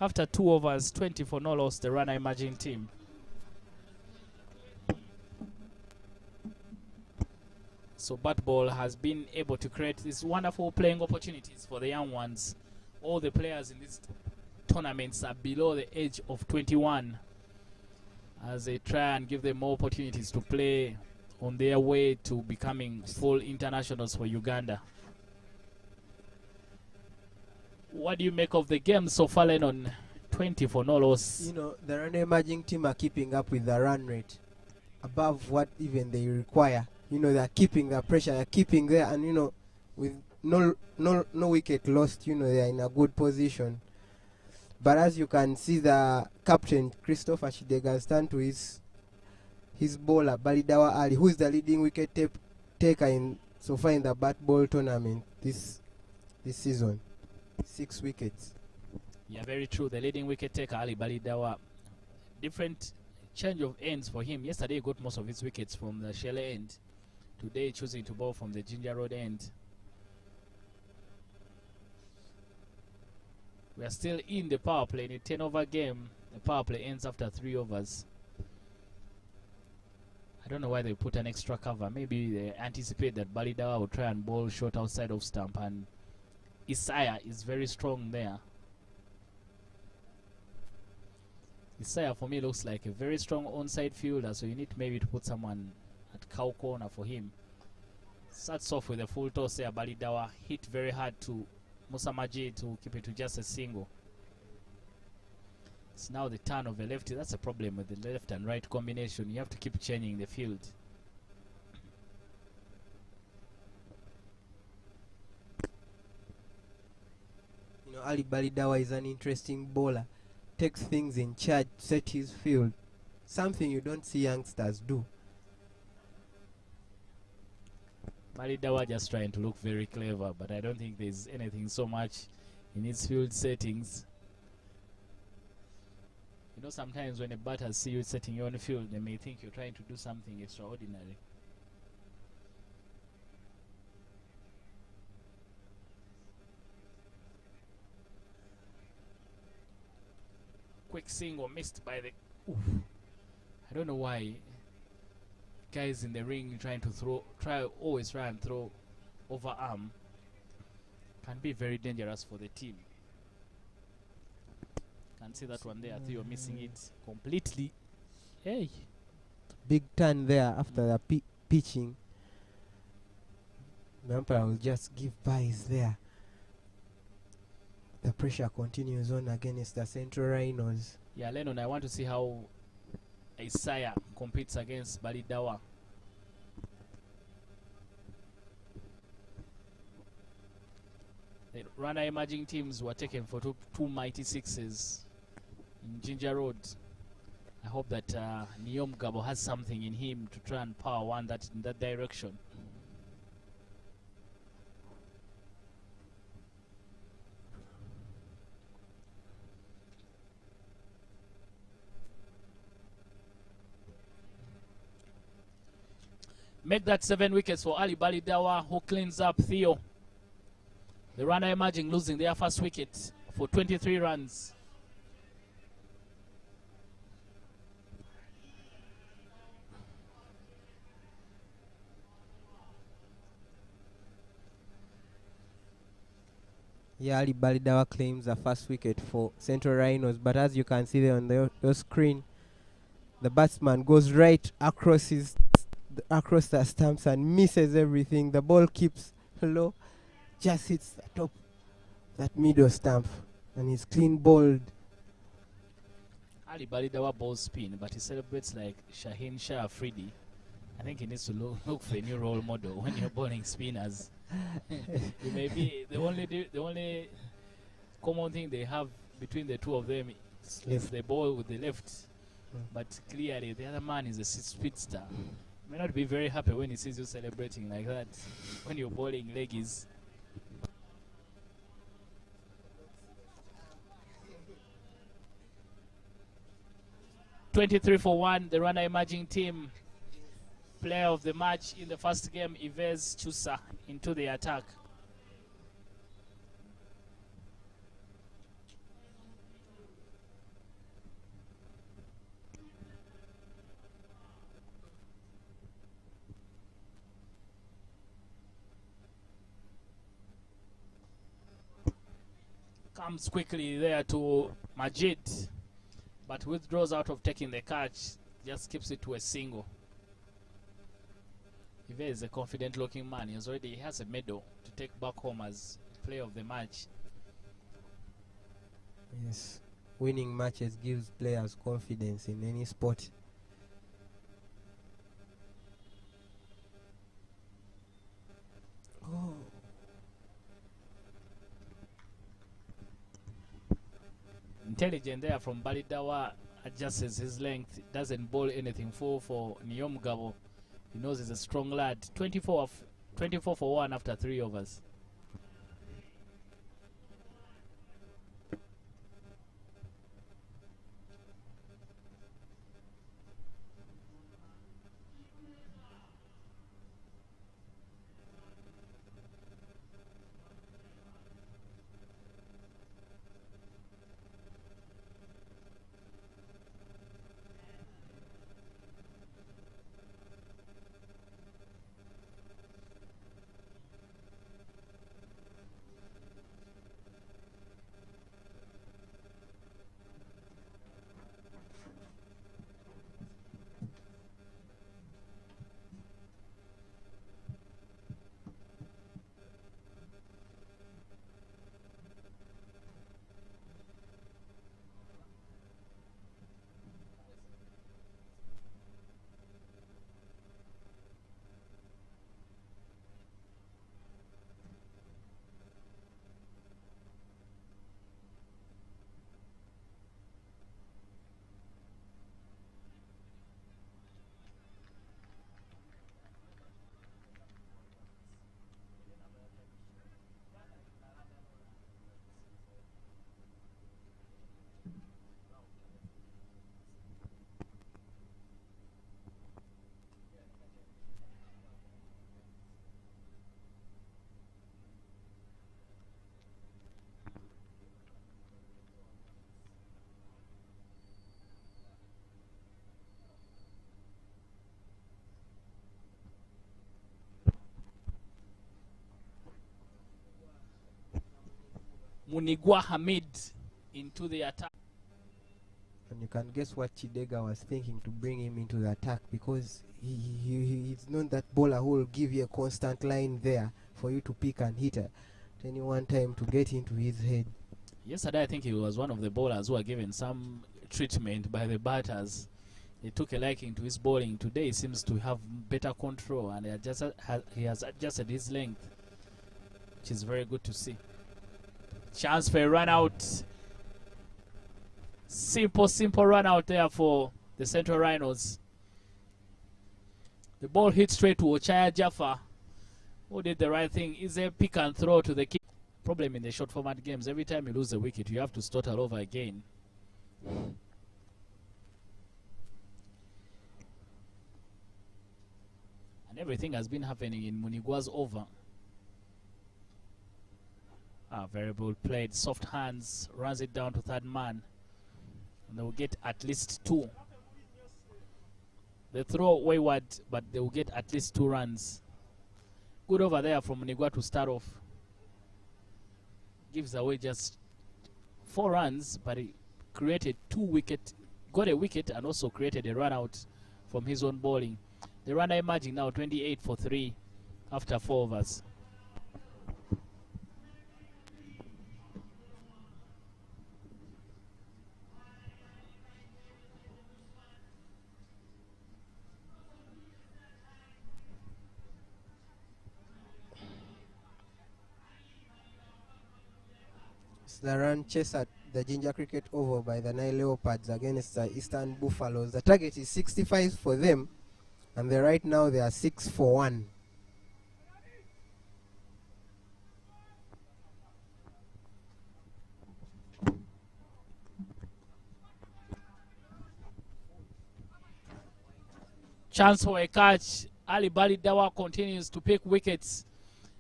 After 2 overs, 20 for no loss, the Rwanda emerging team. So BATBALL has been able to create these wonderful playing opportunities for the young ones. All the players in these tournaments are below the age of 21, as they try and give them more opportunities to play on their way to becoming full internationals for Uganda. What do you make of the game so far, Lennon? 20 for no loss. You know, the Rwanda emerging team are keeping up with the run rate above what even they require. You know, they're keeping the pressure, they're keeping there, and you know, with no wicket lost, you know, they are in a good position. But as you can see, the captain Christopher Shidega stand to his bowler Balidawa Ali, who is the leading wicket taker in so far in the BATBALL tournament this season. 6 wickets. Yeah, very true. The leading wicket taker Ali Balidawa. Different change of ends for him. Yesterday he got most of his wickets from the Shelley end. Today choosing to bowl from the Ginger Road end. We are still in the power play in a 10-over game. The power play ends after 3 overs. I don't know why they put an extra cover. Maybe they anticipate that Balidawa will try and bowl short outside of stump, and Isaiah is very strong there. Isaiah for me looks like a very strong onside fielder, so you need maybe to put someone at cow corner for him. Starts off with a full toss there. Balidawa hit very hard to Musa Majid to keep it to just a single. It's now the turn of a lefty. That's a problem with the left and right combination. You have to keep changing the field. You know, Ali Balidawa is an interesting bowler. Takes things in charge, set his field. Something you don't see youngsters do. Balidawa just trying to look very clever, but I don't think there's anything so much in his field settings. You know, sometimes when a batter see you setting your own field, they may think you're trying to do something extraordinary. Quick single missed by the... Oof. I don't know why guys in the ring trying to always try and throw over arm can be very dangerous for the team. Can see that one there. I think you're missing it completely. Hey, Big turn there after the pitching. The umpire will just give byes there. The pressure continues on against the Central Rhinos. Yeah, Lennon, I want to see how Isaiah competes against Balidawa. The Rwanda emerging teams were taken for two mighty sixes in Ginger Road. I hope that Niom Gabo has something in him to try and power one in that direction. Make that 7 wickets for Ali Balidawa, who cleans up Theo. The Rwanda emerging losing their first wicket for 23 runs. Yeah, Ali Balidawa claims the first wicket for Central Rhinos, but as you can see there on your screen, the batsman goes right across the stumps and misses everything. The ball keeps low, just hits the top, that middle stump, and he's clean bowled. Ali Balidawa balls spin, but he celebrates like Shaheen Shah Afridi. I think he needs to look for a new role model when you're bowling spinners. It may be the only common thing they have between the two of them is the ball with the left. But clearly the other man is a speedster. May not be very happy when he sees you celebrating like that when you're bowling leggies. (23 for 1). The Rwanda emerging team. Player of the match in the first game, Yves Chusa, into the attack. Comes quickly there to Majid, but withdraws out of taking the catch. Just keeps it to a single. Ive is a confident looking man. He has a medal to take back home as player of the match. Yes, winning matches gives players confidence in any sport. Oh. Intelligent there from Balidawa, adjusts his length, doesn't bowl anything full for Nyomugabo. He knows he's a strong lad. 24 for 1 after 3 overs. Munigwa Hamid into the attack. And you can guess what Chidega was thinking to bring him into the attack, because he's known that bowler who will give you a constant line there for you to pick and hit at any one time to get into his head. Yesterday I think he was one of the bowlers who were given some treatment by the batters. They took a liking to his bowling. Today he seems to have better control, and he has adjusted his length, which is very good to see. Chance for a run out. Simple run out there for the Central Rhinos. The ball hit straight to Ochaya Jaffa, who did the right thing. Is a pick and throw to the kick. Problem in the short format games, every time you lose a wicket, you have to start all over again. And everything has been happening in Munigwa's over. Very well played. Soft hands, runs it down to third man. And they will get at least 2. They throw wayward, but they will get at least 2 runs. Good over there from Munigwa to start off. Gives away just 4 runs, but he created 2 wickets, got a wicket, and also created a run out from his own bowling. The runner emerging now 28 for 3 after 4 overs. The run chase at the Ginger Cricket Oval by the Nile Leopards against the Eastern Buffaloes. The target is 65 for them, and right now they are 6 for 1. Chance for a catch. Ali Balidawa continues to pick wickets,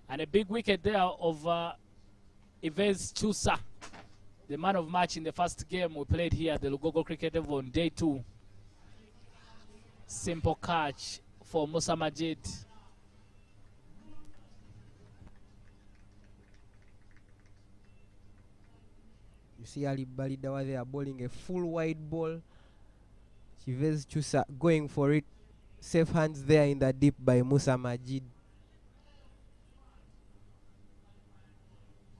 and a big wicket there of Yves Chusa, the man of match in the first game we played here at the Lugogo Cricket Oval on day 2. Simple catch for Musa Majid. see Ali Balidawa there bowling a full wide ball. Chivez Chusa going for it. Safe hands there in the deep by Musa Majid,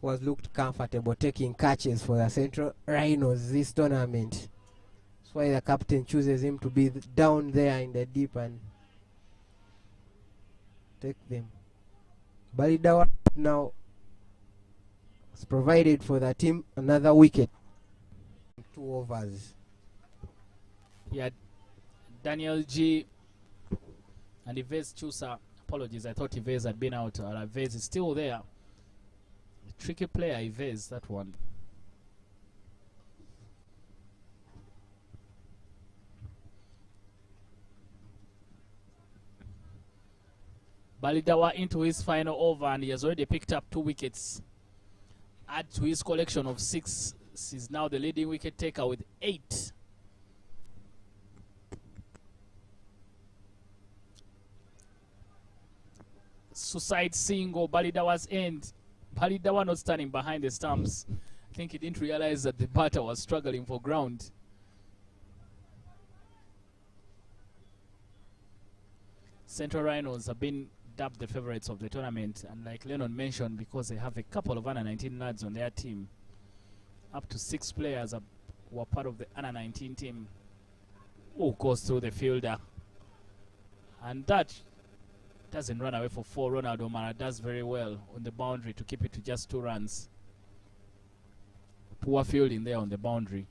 who has looked comfortable taking catches for the Central Rhinos this tournament. That's why the captain chooses him to be down there in the deep and take them. Balidawa now has provided for the team another wicket. 2 overs. Yeah, Daniel G and Yves Chusa. Apologies, I thought Yves had been out. Yves is still there. A tricky player, Yves, that one. Balidawa into his final over, and he has already picked up 2 wickets. Add to his collection of 6. He's now the leading wicket taker with 8. Suicide single, Balidawa's end. Balidawa not standing behind the stumps. I think he didn't realize that the batter was struggling for ground. Central Rhinos have been dubbed the favorites of the tournament, and like Lennon mentioned, because they have a couple of under-19 lads on their team. Up to 6 players were part of the under-19 team, who goes through the fielder. And that doesn't run away for 4. Ronald O'Mara does very well on the boundary to keep it to just 2 runs. Poor fielding there on the boundary.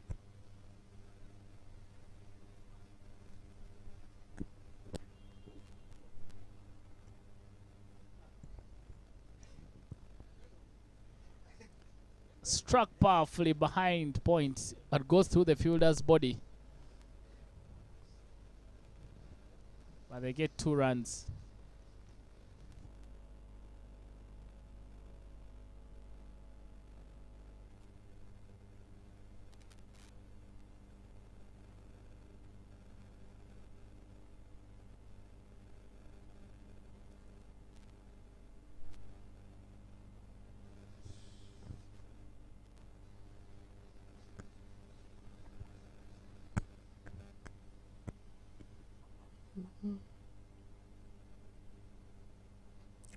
Struck powerfully behind point, but goes through the fielder's body. But they get 2 runs.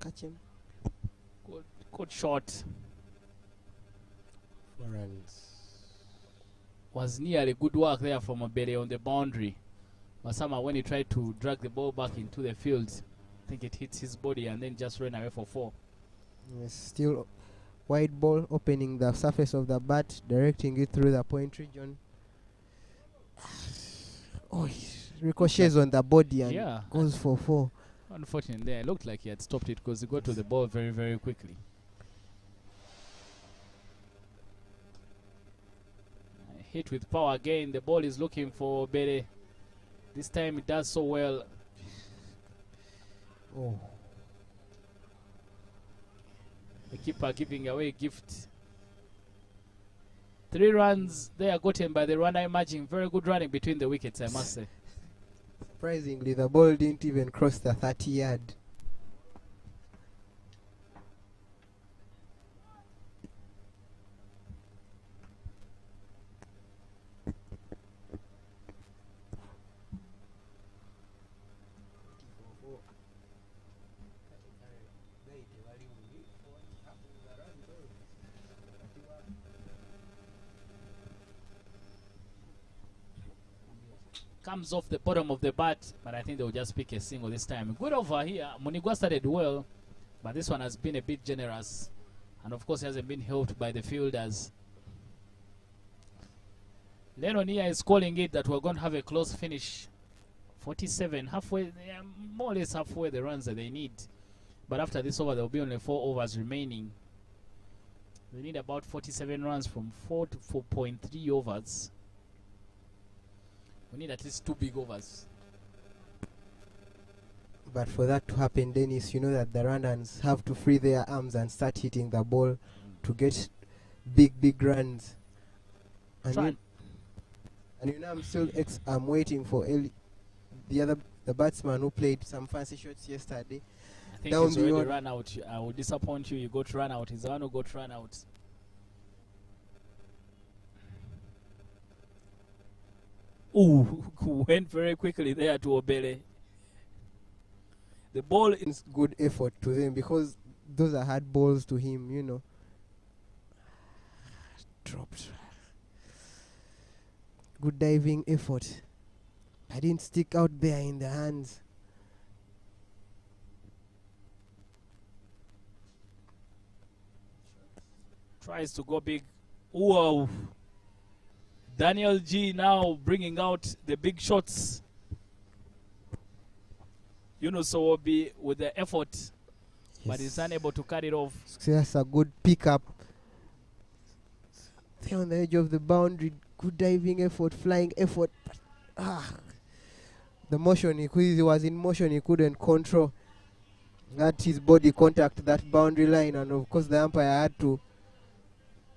Catch him. Good shot. 4 runs. Was nearly good work there from Abele on the boundary. Masama, when he tried to drag the ball back into the field, I think it hits his body and then just ran away for 4. Yes, still wide ball, opening the surface of the bat, directing it through the point region. Oh, ricochets on the body and goes for 4. Unfortunately, there it looked like he had stopped it because he got to the ball very, very quickly. Hit with power again. The ball is looking for Bere. This time it does so well. Oh. The keeper giving away a gift. 3 runs there gotten by the Rwanda Emerging. Very good running between the wickets, I must say. Surprisingly, the ball didn't even cross the 30-yard. Comes off the bottom of the bat, but I think they'll just pick a single this time. Good over here. Munigwa started well, but this one has been a bit generous. And of course, he hasn't been helped by the fielders. Lennon here is calling it that we're going to have a close finish. 47, halfway, more or less halfway the runs that they need. But after this over, there will be only 4 overs remaining. They need about 47 runs from 4 to 4.3 overs. We need at least 2 big overs. But for that to happen, Dennis, you know that the Rwandans have to free their arms and start hitting the ball to get big runs. And you know, I'm waiting for the batsman who played some fancy shots yesterday. I think he's already run out. I will disappoint you. You got run out. He's the one who got run out. Ooh, went very quickly there to Obele. The ball is It's good effort to them because those are hard balls to him, you know. Dropped. Good diving effort. I didn't stick out there in the hands. tries to go big. Wow. Daniel G now bringing out the big shots. Yunus will be with the effort, but he's unable to cut it off. So that's a good pickup. Stay on the edge of the boundary. Good diving effort, flying effort. The motion, he was in motion, he couldn't control that his body contact that boundary line, and of course the umpire had to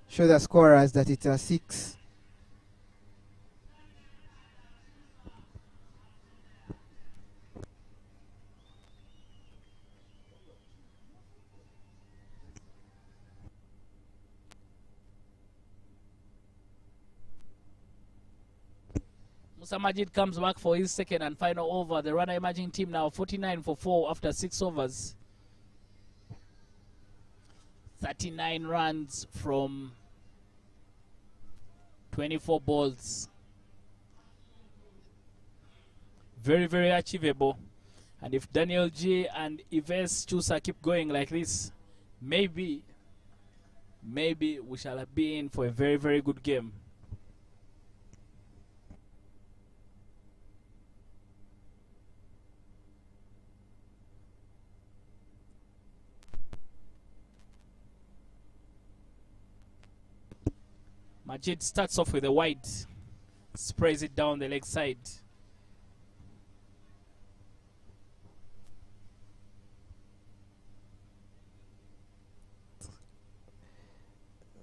show the scorers that it's a 6. Musa Majid comes back for his second and final over. The Rwanda Emerging team now 49 for 4 after 6 overs. 39 runs from 24 balls. Very, very achievable. And if Daniel G and Yves Chusa keep going like this, maybe we shall be in for a very, very good game. Majid starts off with a wide, sprays it down the leg side.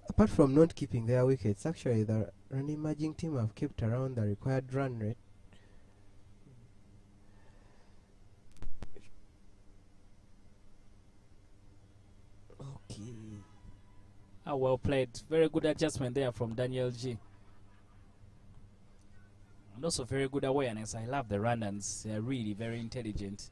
Apart from not keeping their wickets, actually the Rwanda Emerging team have kept around the required run rate. Okay. Well played. Very good adjustment there from Daniel G. And also very good awareness. I love the Rwandans. They are really very intelligent.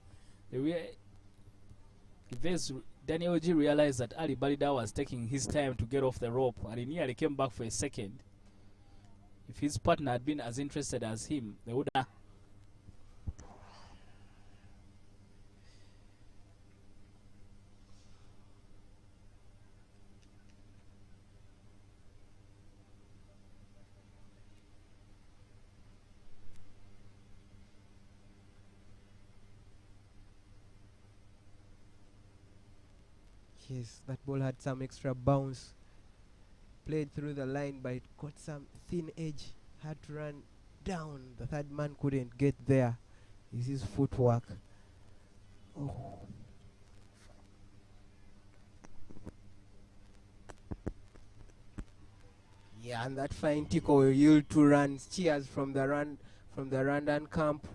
Daniel G realized that Ali Balida was taking his time to get off the rope, and he nearly came back for a second. If his partner had been as interested as him, they would have. Yes, that ball had some extra bounce. Played through the line, but it got some thin edge. Had to run down. The third man couldn't get there. This is footwork. Oh. Yeah, and that fine tickle will yield 2 runs. Cheers from the Rwandan camp.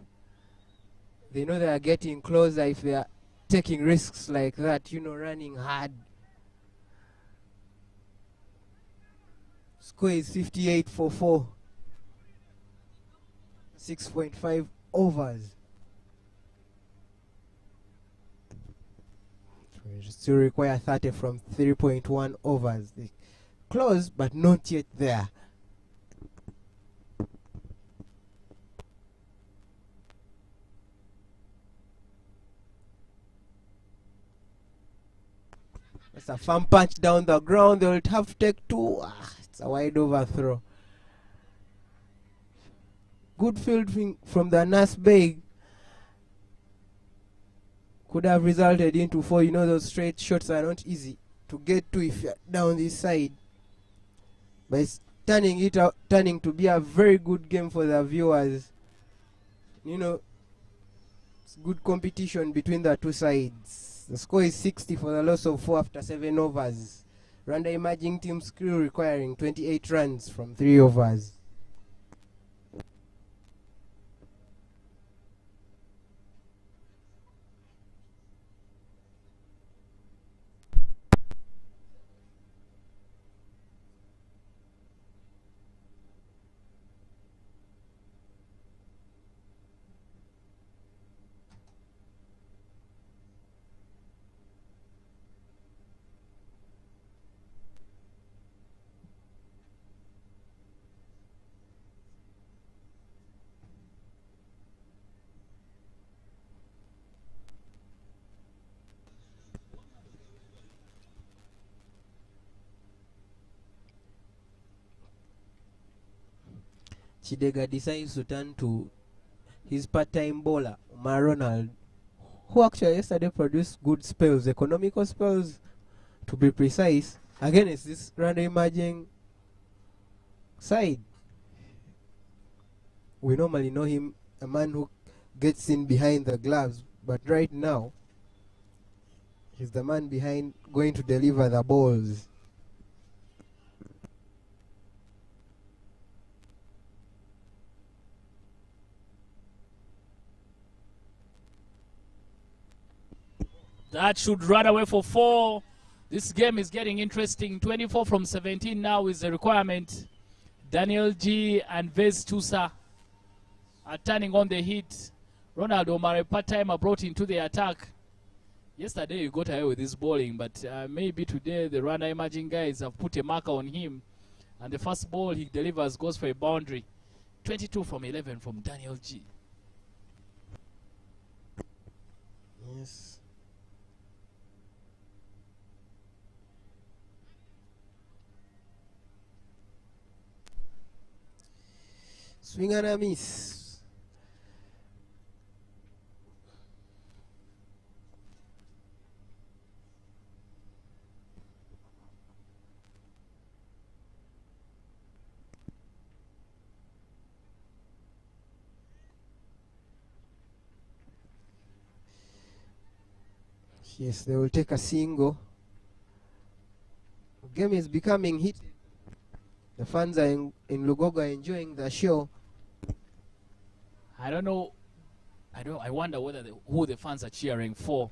They know they are getting closer if they are taking risks like that, you know, running hard. Score is 58 for 4. 6.5 overs. Still require 30 from 3.1 overs. They close, but not yet there. That's a firm punch down the ground. They will have to take 2. It's a wide overthrow. Good fielding from the Nas Beg. Could have resulted into 4. You know, those straight shots are not easy to get to if you're down this side. But it's turning to be a very good game for the viewers. You know, it's good competition between the two sides. The score is 60 for the loss of 4 after 7 overs. Rwanda Emerging team still requiring 28 runs from 3 overs. Chidega decides to turn to his part-time bowler, Omar Ronald, who actually yesterday produced good spells, economical spells to be precise, against this Rwanda emerging side. We normally know him a man who gets in behind the gloves, but right now he's the man behind going to deliver the balls. That should run away for 4. This game is getting interesting. 24 from 17 now is the requirement. Daniel G and Vez Chusa are turning on the hit. Ronald Omar, part-timer, brought into the attack. Yesterday he got away with his bowling, but maybe today the Rwanda emerging guys have put a marker on him. And the first ball he delivers goes for a boundary. 22 from 11 from Daniel G. Yes. Swing and a miss. Yes, they will take a single. The game is becoming heated. The fans are in Lugogo enjoying the show. I don't know. I wonder whether who the fans are cheering for,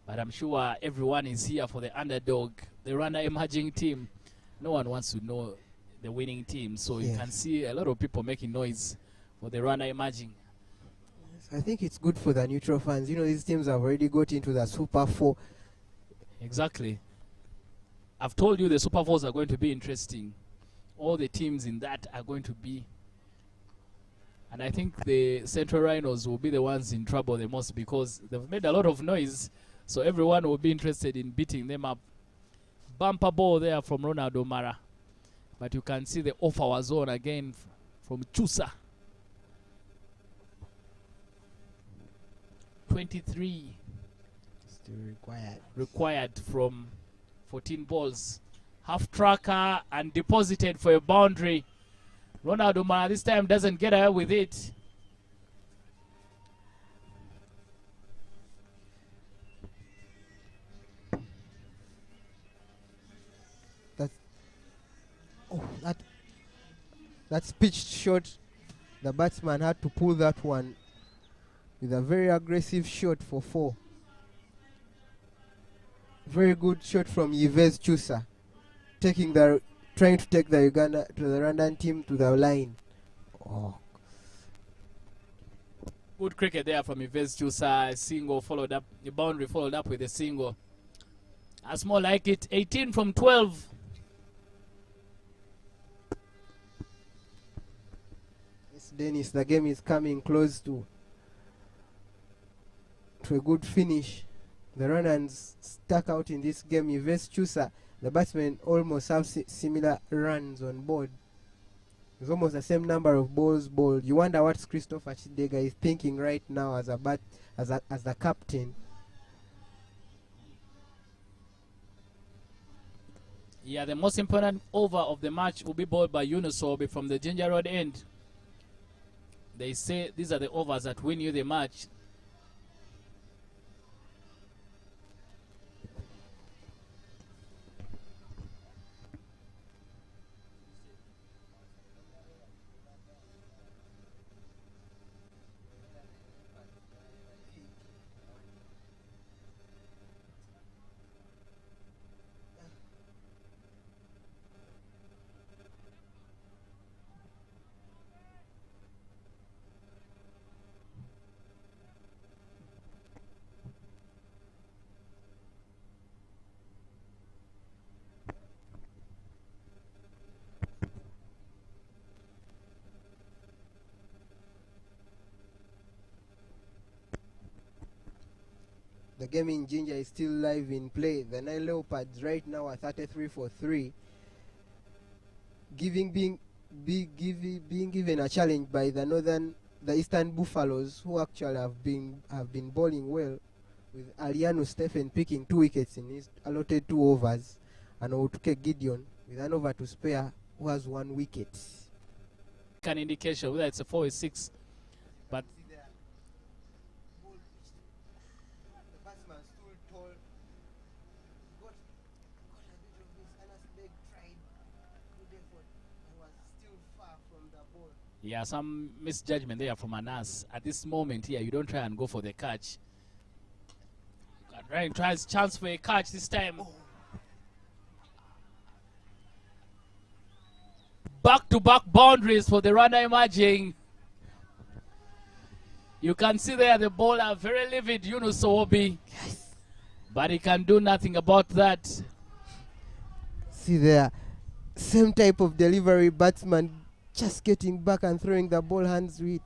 but I'm sure everyone is here for the underdog, the Rwanda emerging team. No one wants to know the winning team, so you can see a lot of people making noise for the Rwanda emerging. I think it's good for the neutral fans. You know, these teams have already got into the Super 4. Exactly. I've told you the Super 4s are going to be interesting. All the teams in that are going to be. And I think the Central Rhinos will be the ones in trouble the most because they've made a lot of noise. So everyone will be interested in beating them up. Bumper ball there from Ronald Omara. But you can see the offer was on again from Chusa. 23. Still required. Required from 14 balls. Half tracker and deposited for a boundary. Ronald Omara this time doesn't get away with it. That's pitched short. The batsman had to pull that one with a very aggressive shot for 4. Very good shot from Yves Chusa, trying to take the Rwandan team to the line. Oh. Good cricket there from Yves Chusa. Single followed up, the boundary followed up with a single. That's more like it. 18 from 12. Yes, Dennis, the game is coming close to a good finish. The Rwandans stuck out in this game. Yves Chusa, the batsmen, almost have similar runs on board. It's almost the same number of balls bowled. You wonder what Christopher Chidega is thinking right now as the captain. Yeah, the most important over of the match will be bowled by RHINOS from the Ginger Road end. They say these are the overs that win you the match. The game in Ginger is still live in play. The Nile Leopards right now are 33 for 3. being given a challenge by the Eastern Buffaloes, who actually have been bowling well, with Aliano Stephen picking 2 wickets in his allotted 2 overs, and Otuke Gideon with an over to spare, who has 1 wicket. An indication whether it's a 4 or 6, but The batsman stood tall, got a bit of this, and as leg tried good effort, and was still far from the ball. yeah, some misjudgment there from Anas. At this moment here, you don't try and go for the catch. Ryan tries chance for a catch this time. Back-to-back boundaries for the Rwanda emerging. You can see there the bowler very livid, Yunus Owobi. Yes. But he can do nothing about that. See there, same type of delivery, batsman just getting back and throwing the ball hands with.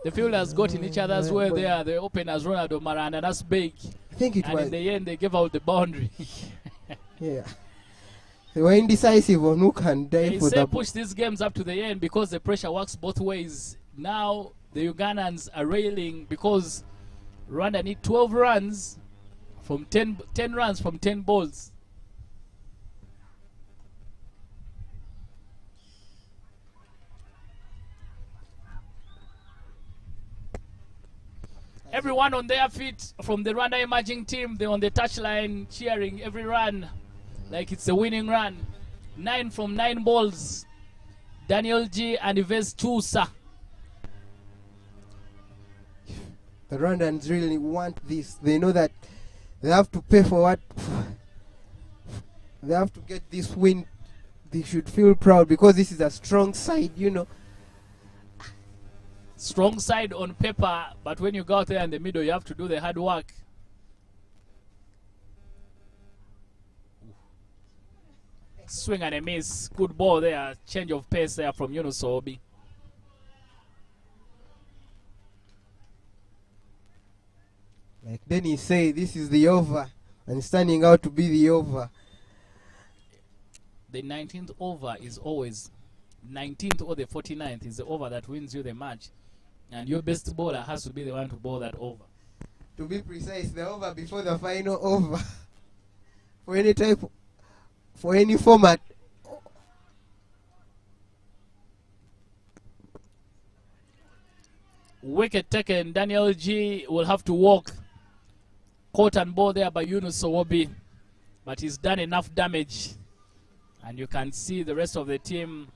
The fielders got in each other's way there. The openers, Ronaldo Maranda, that's big. I think it and was. in the end, they gave out the boundary. Yeah. They were indecisive on who can dive They for say the push these games up to the end because the pressure works both ways. Now the Ugandans are railing because Rwanda need 12 runs from 10 runs from 10 balls. Everyone on their feet from the Rwanda emerging team, they're on the touchline cheering every run like it's a winning run. 9 from 9 balls. Daniel G and Yves Chusa. The Rwandans really want this. They know that they have to pay for what they have to get this win. They should feel proud because this is a strong side, you know. Strong side on paper, but when you go out there in the middle, you have to do the hard work. Swing and a miss. Good ball there. Change of pace there from Yunus Owobi. Like Denny say, this is the over, and standing out to be the over. The 19th over is always 19th or the 49th is the over that wins you the match. And your best bowler has to be the one to bowl that over. To be precise, the over before the final over. For any type, for any format. Wicket taken. Daniel G will have to walk. Caught and ball there by Yunus Owobi. But he's done enough damage. And you can see the rest of the team.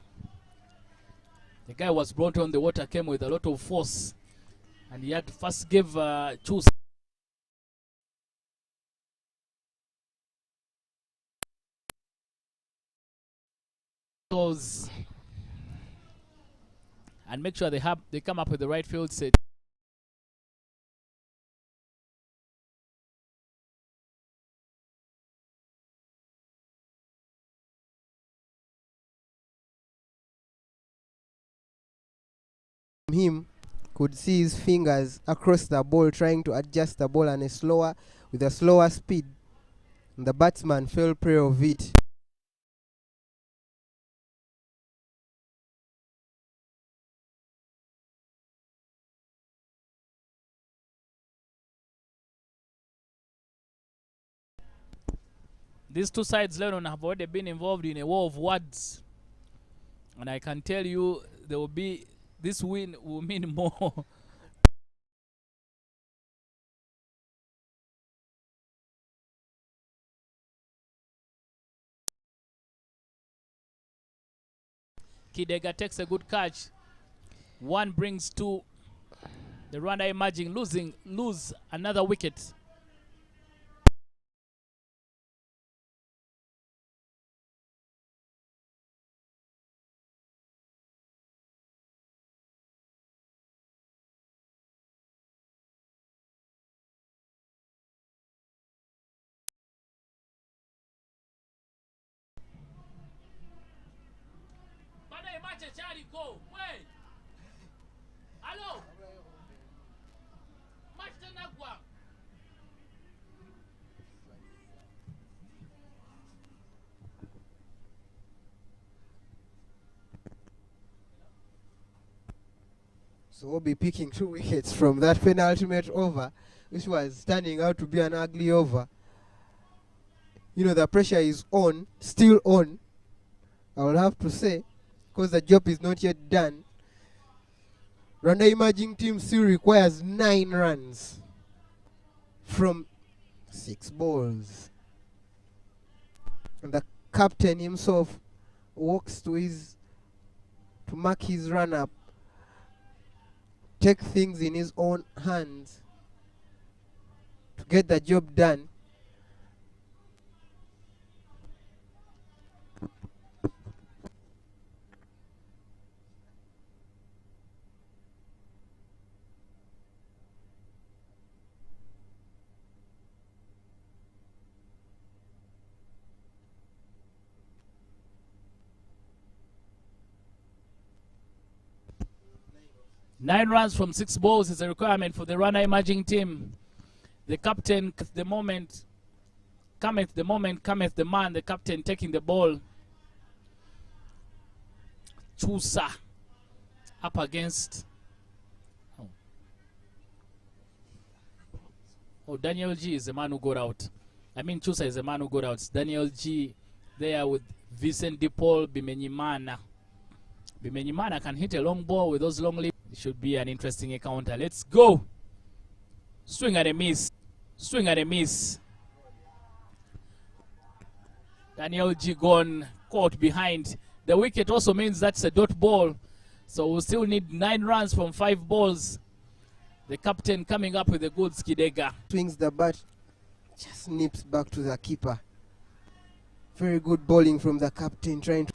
The guy was brought on the water, came with a lot of force. And he had to first give choose. And make sure they come up with the right field set. Him could see his fingers across the ball trying to adjust the ball with a slower speed. And the batsman fell prey of it. These two sides, Lennon, have already been involved in a war of words. And I can tell you there will be this win will mean more. Kidega takes a good catch. 1 brings 2. The Rwanda emerging lose another wicket. Go. Wait. Hello. So we'll be picking 2 wickets from that penultimate over, which was turning out to be an ugly over. You know, the pressure is on, still on, I will have to say, because the job is not yet done. Rwanda emerging team still requires 9 runs from 6 balls. And the captain himself walks to mark his run up, take things in his own hands to get the job done. Nine runs from 6 balls is a requirement for the Rwanda emerging team. The captain, the moment, cometh the man, the captain taking the ball. Chusa up against. Oh, Daniel G is the man who got out. I mean, Chusa is the man who got out. Daniel G there with Vincent DePaul, Bimenyimana. Bimenyimana can hit a long ball with those long leaps. It should be an interesting encounter. Let's go. Swing and a miss. Swing and a miss. Daniel G gone, caught behind. The wicket also means that's a dot ball. So we'll still need 9 runs from 5 balls. The captain coming up with a good skidega. Swings the bat, just nips back to the keeper. Very good bowling from the captain, trying to.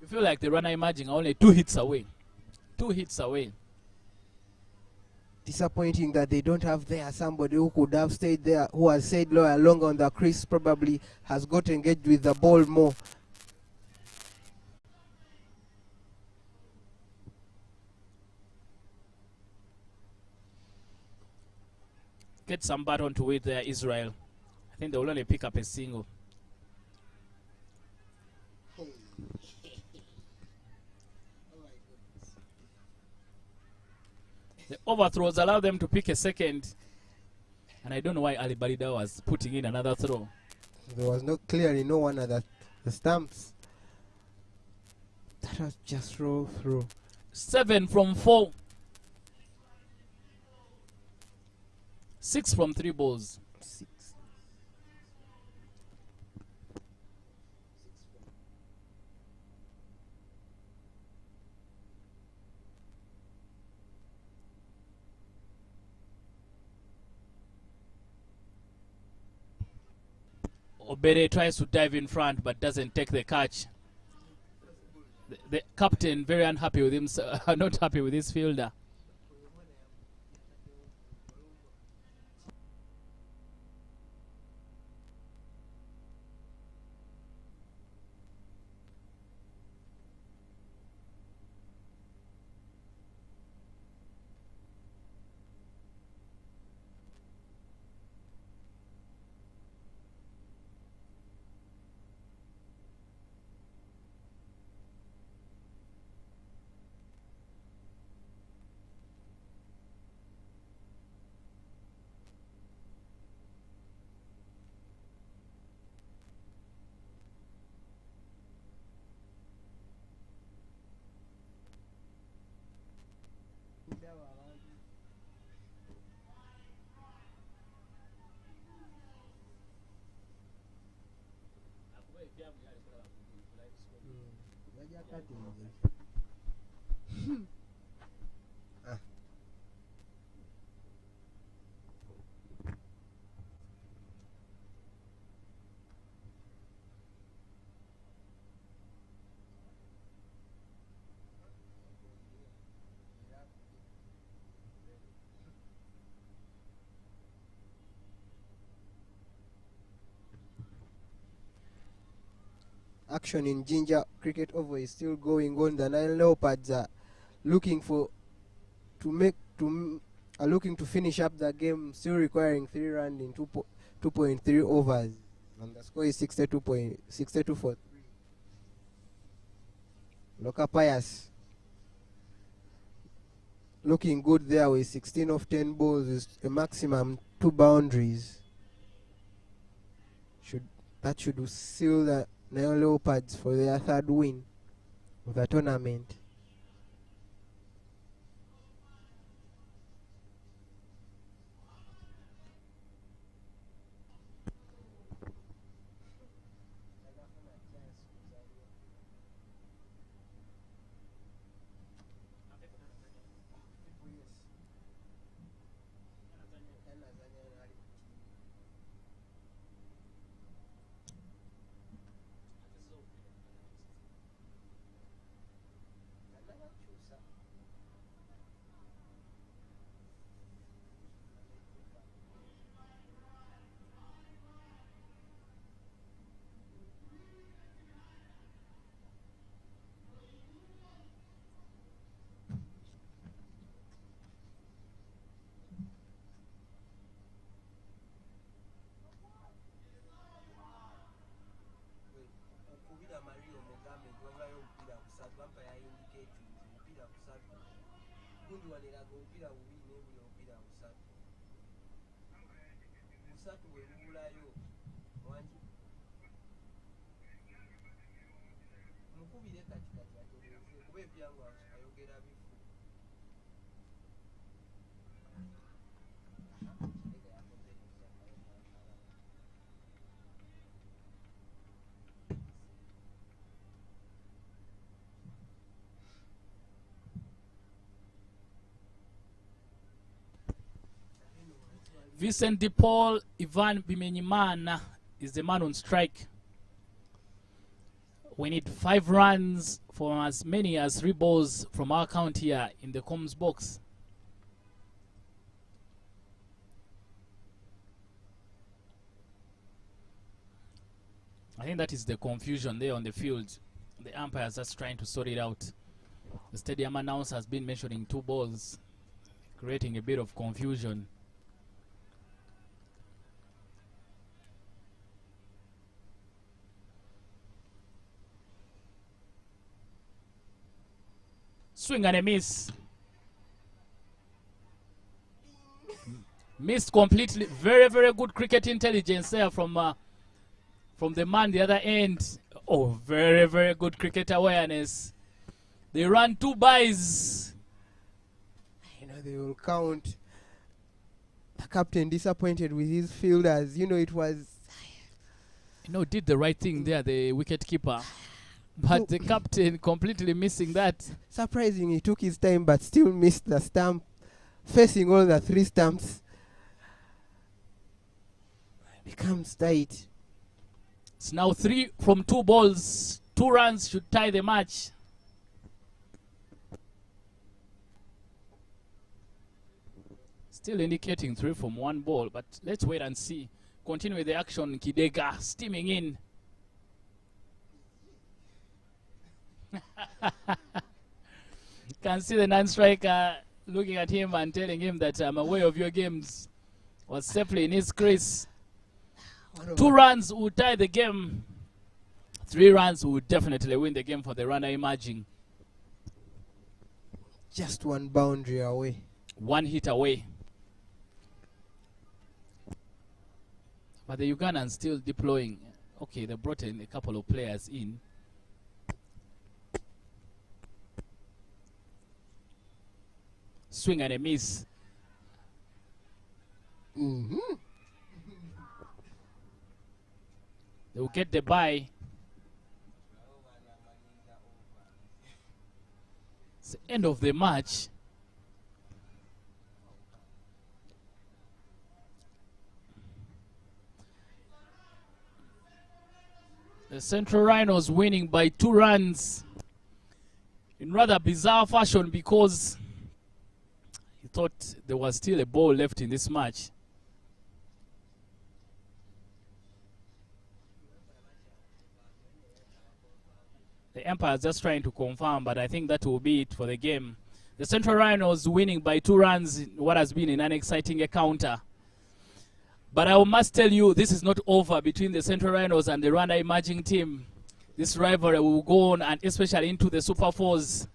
You feel like the runner emerging are only 2 hits away. 2 hits away. Disappointing that they don't have there somebody who could have stayed there, who has stayed lower along on the crease, probably has got engaged with the ball more. Get some baton to it there, Israel. I think they will only pick up a single. The overthrows allow them to pick a second. And I don't know why Ali Barida was putting in another throw. There was clearly no one at the stumps. That was just roll through. 7 from 4. 6 from 3 balls. 6. Obere tries to dive in front but doesn't take the catch. The captain very unhappy with him, not happy with his fielder. Action in Ginger Cricket Oval is still going on. The Nile Leopards are looking to finish up the game, still requiring 3 runs in 2.3 overs, and the score is 62 for 3. Loka Pius looking good there with 16 of 10 balls, is a maximum 2 boundaries. That should seal the Nile Leopards for their 3rd win of the tournament. Vincent DePaul, Ivan Bimenyimana is the man on strike. We need 5 runs for as many as 3 balls from our count here in the comms box. I think that is the confusion there on the field. The umpires just trying to sort it out. The stadium announcer has been measuring 2 balls, creating a bit of confusion. Swing and a miss. Missed completely. Very, very good cricket intelligence there from the man the other end. Oh, very, very good cricket awareness. They run 2 byes. You know, they will count. The captain disappointed with his fielders. You know, it was... You know, did the right thing there, the wicket keeper. But the captain completely missing that. Surprising, he took his time but still missed the stump. Facing all the 3 stumps. It becomes tight. It's now 3 from 2 balls. 2 runs should tie the match. Still indicating 3 from 1 ball, but let's wait and see. Continue with the action. Kidega steaming in. Can see the non-striker looking at him and telling him that I'm aware of your games. Was safely in his crease. 2 runs would tie the game. 3 runs would definitely win the game for the RWANDA emerging. Just 1 boundary away. 1 hit away. But the Ugandans still deploying. Okay, they brought in a couple of players in. Swing and a miss. They will get the bye. It's the end of the match. The Central Rhinos winning by 2 runs in rather bizarre fashion because he thought there was still a ball left in this match. The umpire is just trying to confirm, but I think that will be it for the game. The Central Rhinos winning by 2 runs in what has been an unexciting encounter. But I must tell you, this is not over between the Central Rhinos and the RWANDA emerging team. This rivalry will go on, and especially into the Super Fours.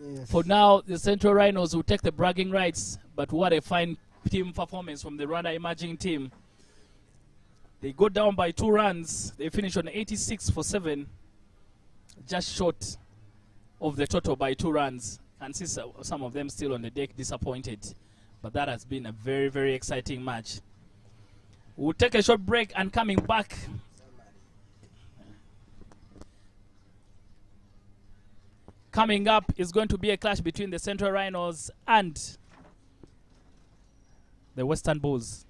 Yes. For now, the Central Rhinos will take the bragging rights, but what a fine team performance from the Rwanda emerging team. They go down by 2 runs. They finish on 86 for 7, just short of the total by 2 runs. And see some of them still on the deck disappointed. But that has been a very, very exciting match. We'll take a short break, and coming back, coming up is going to be a clash between the Central Rhinos and the Western Bulls.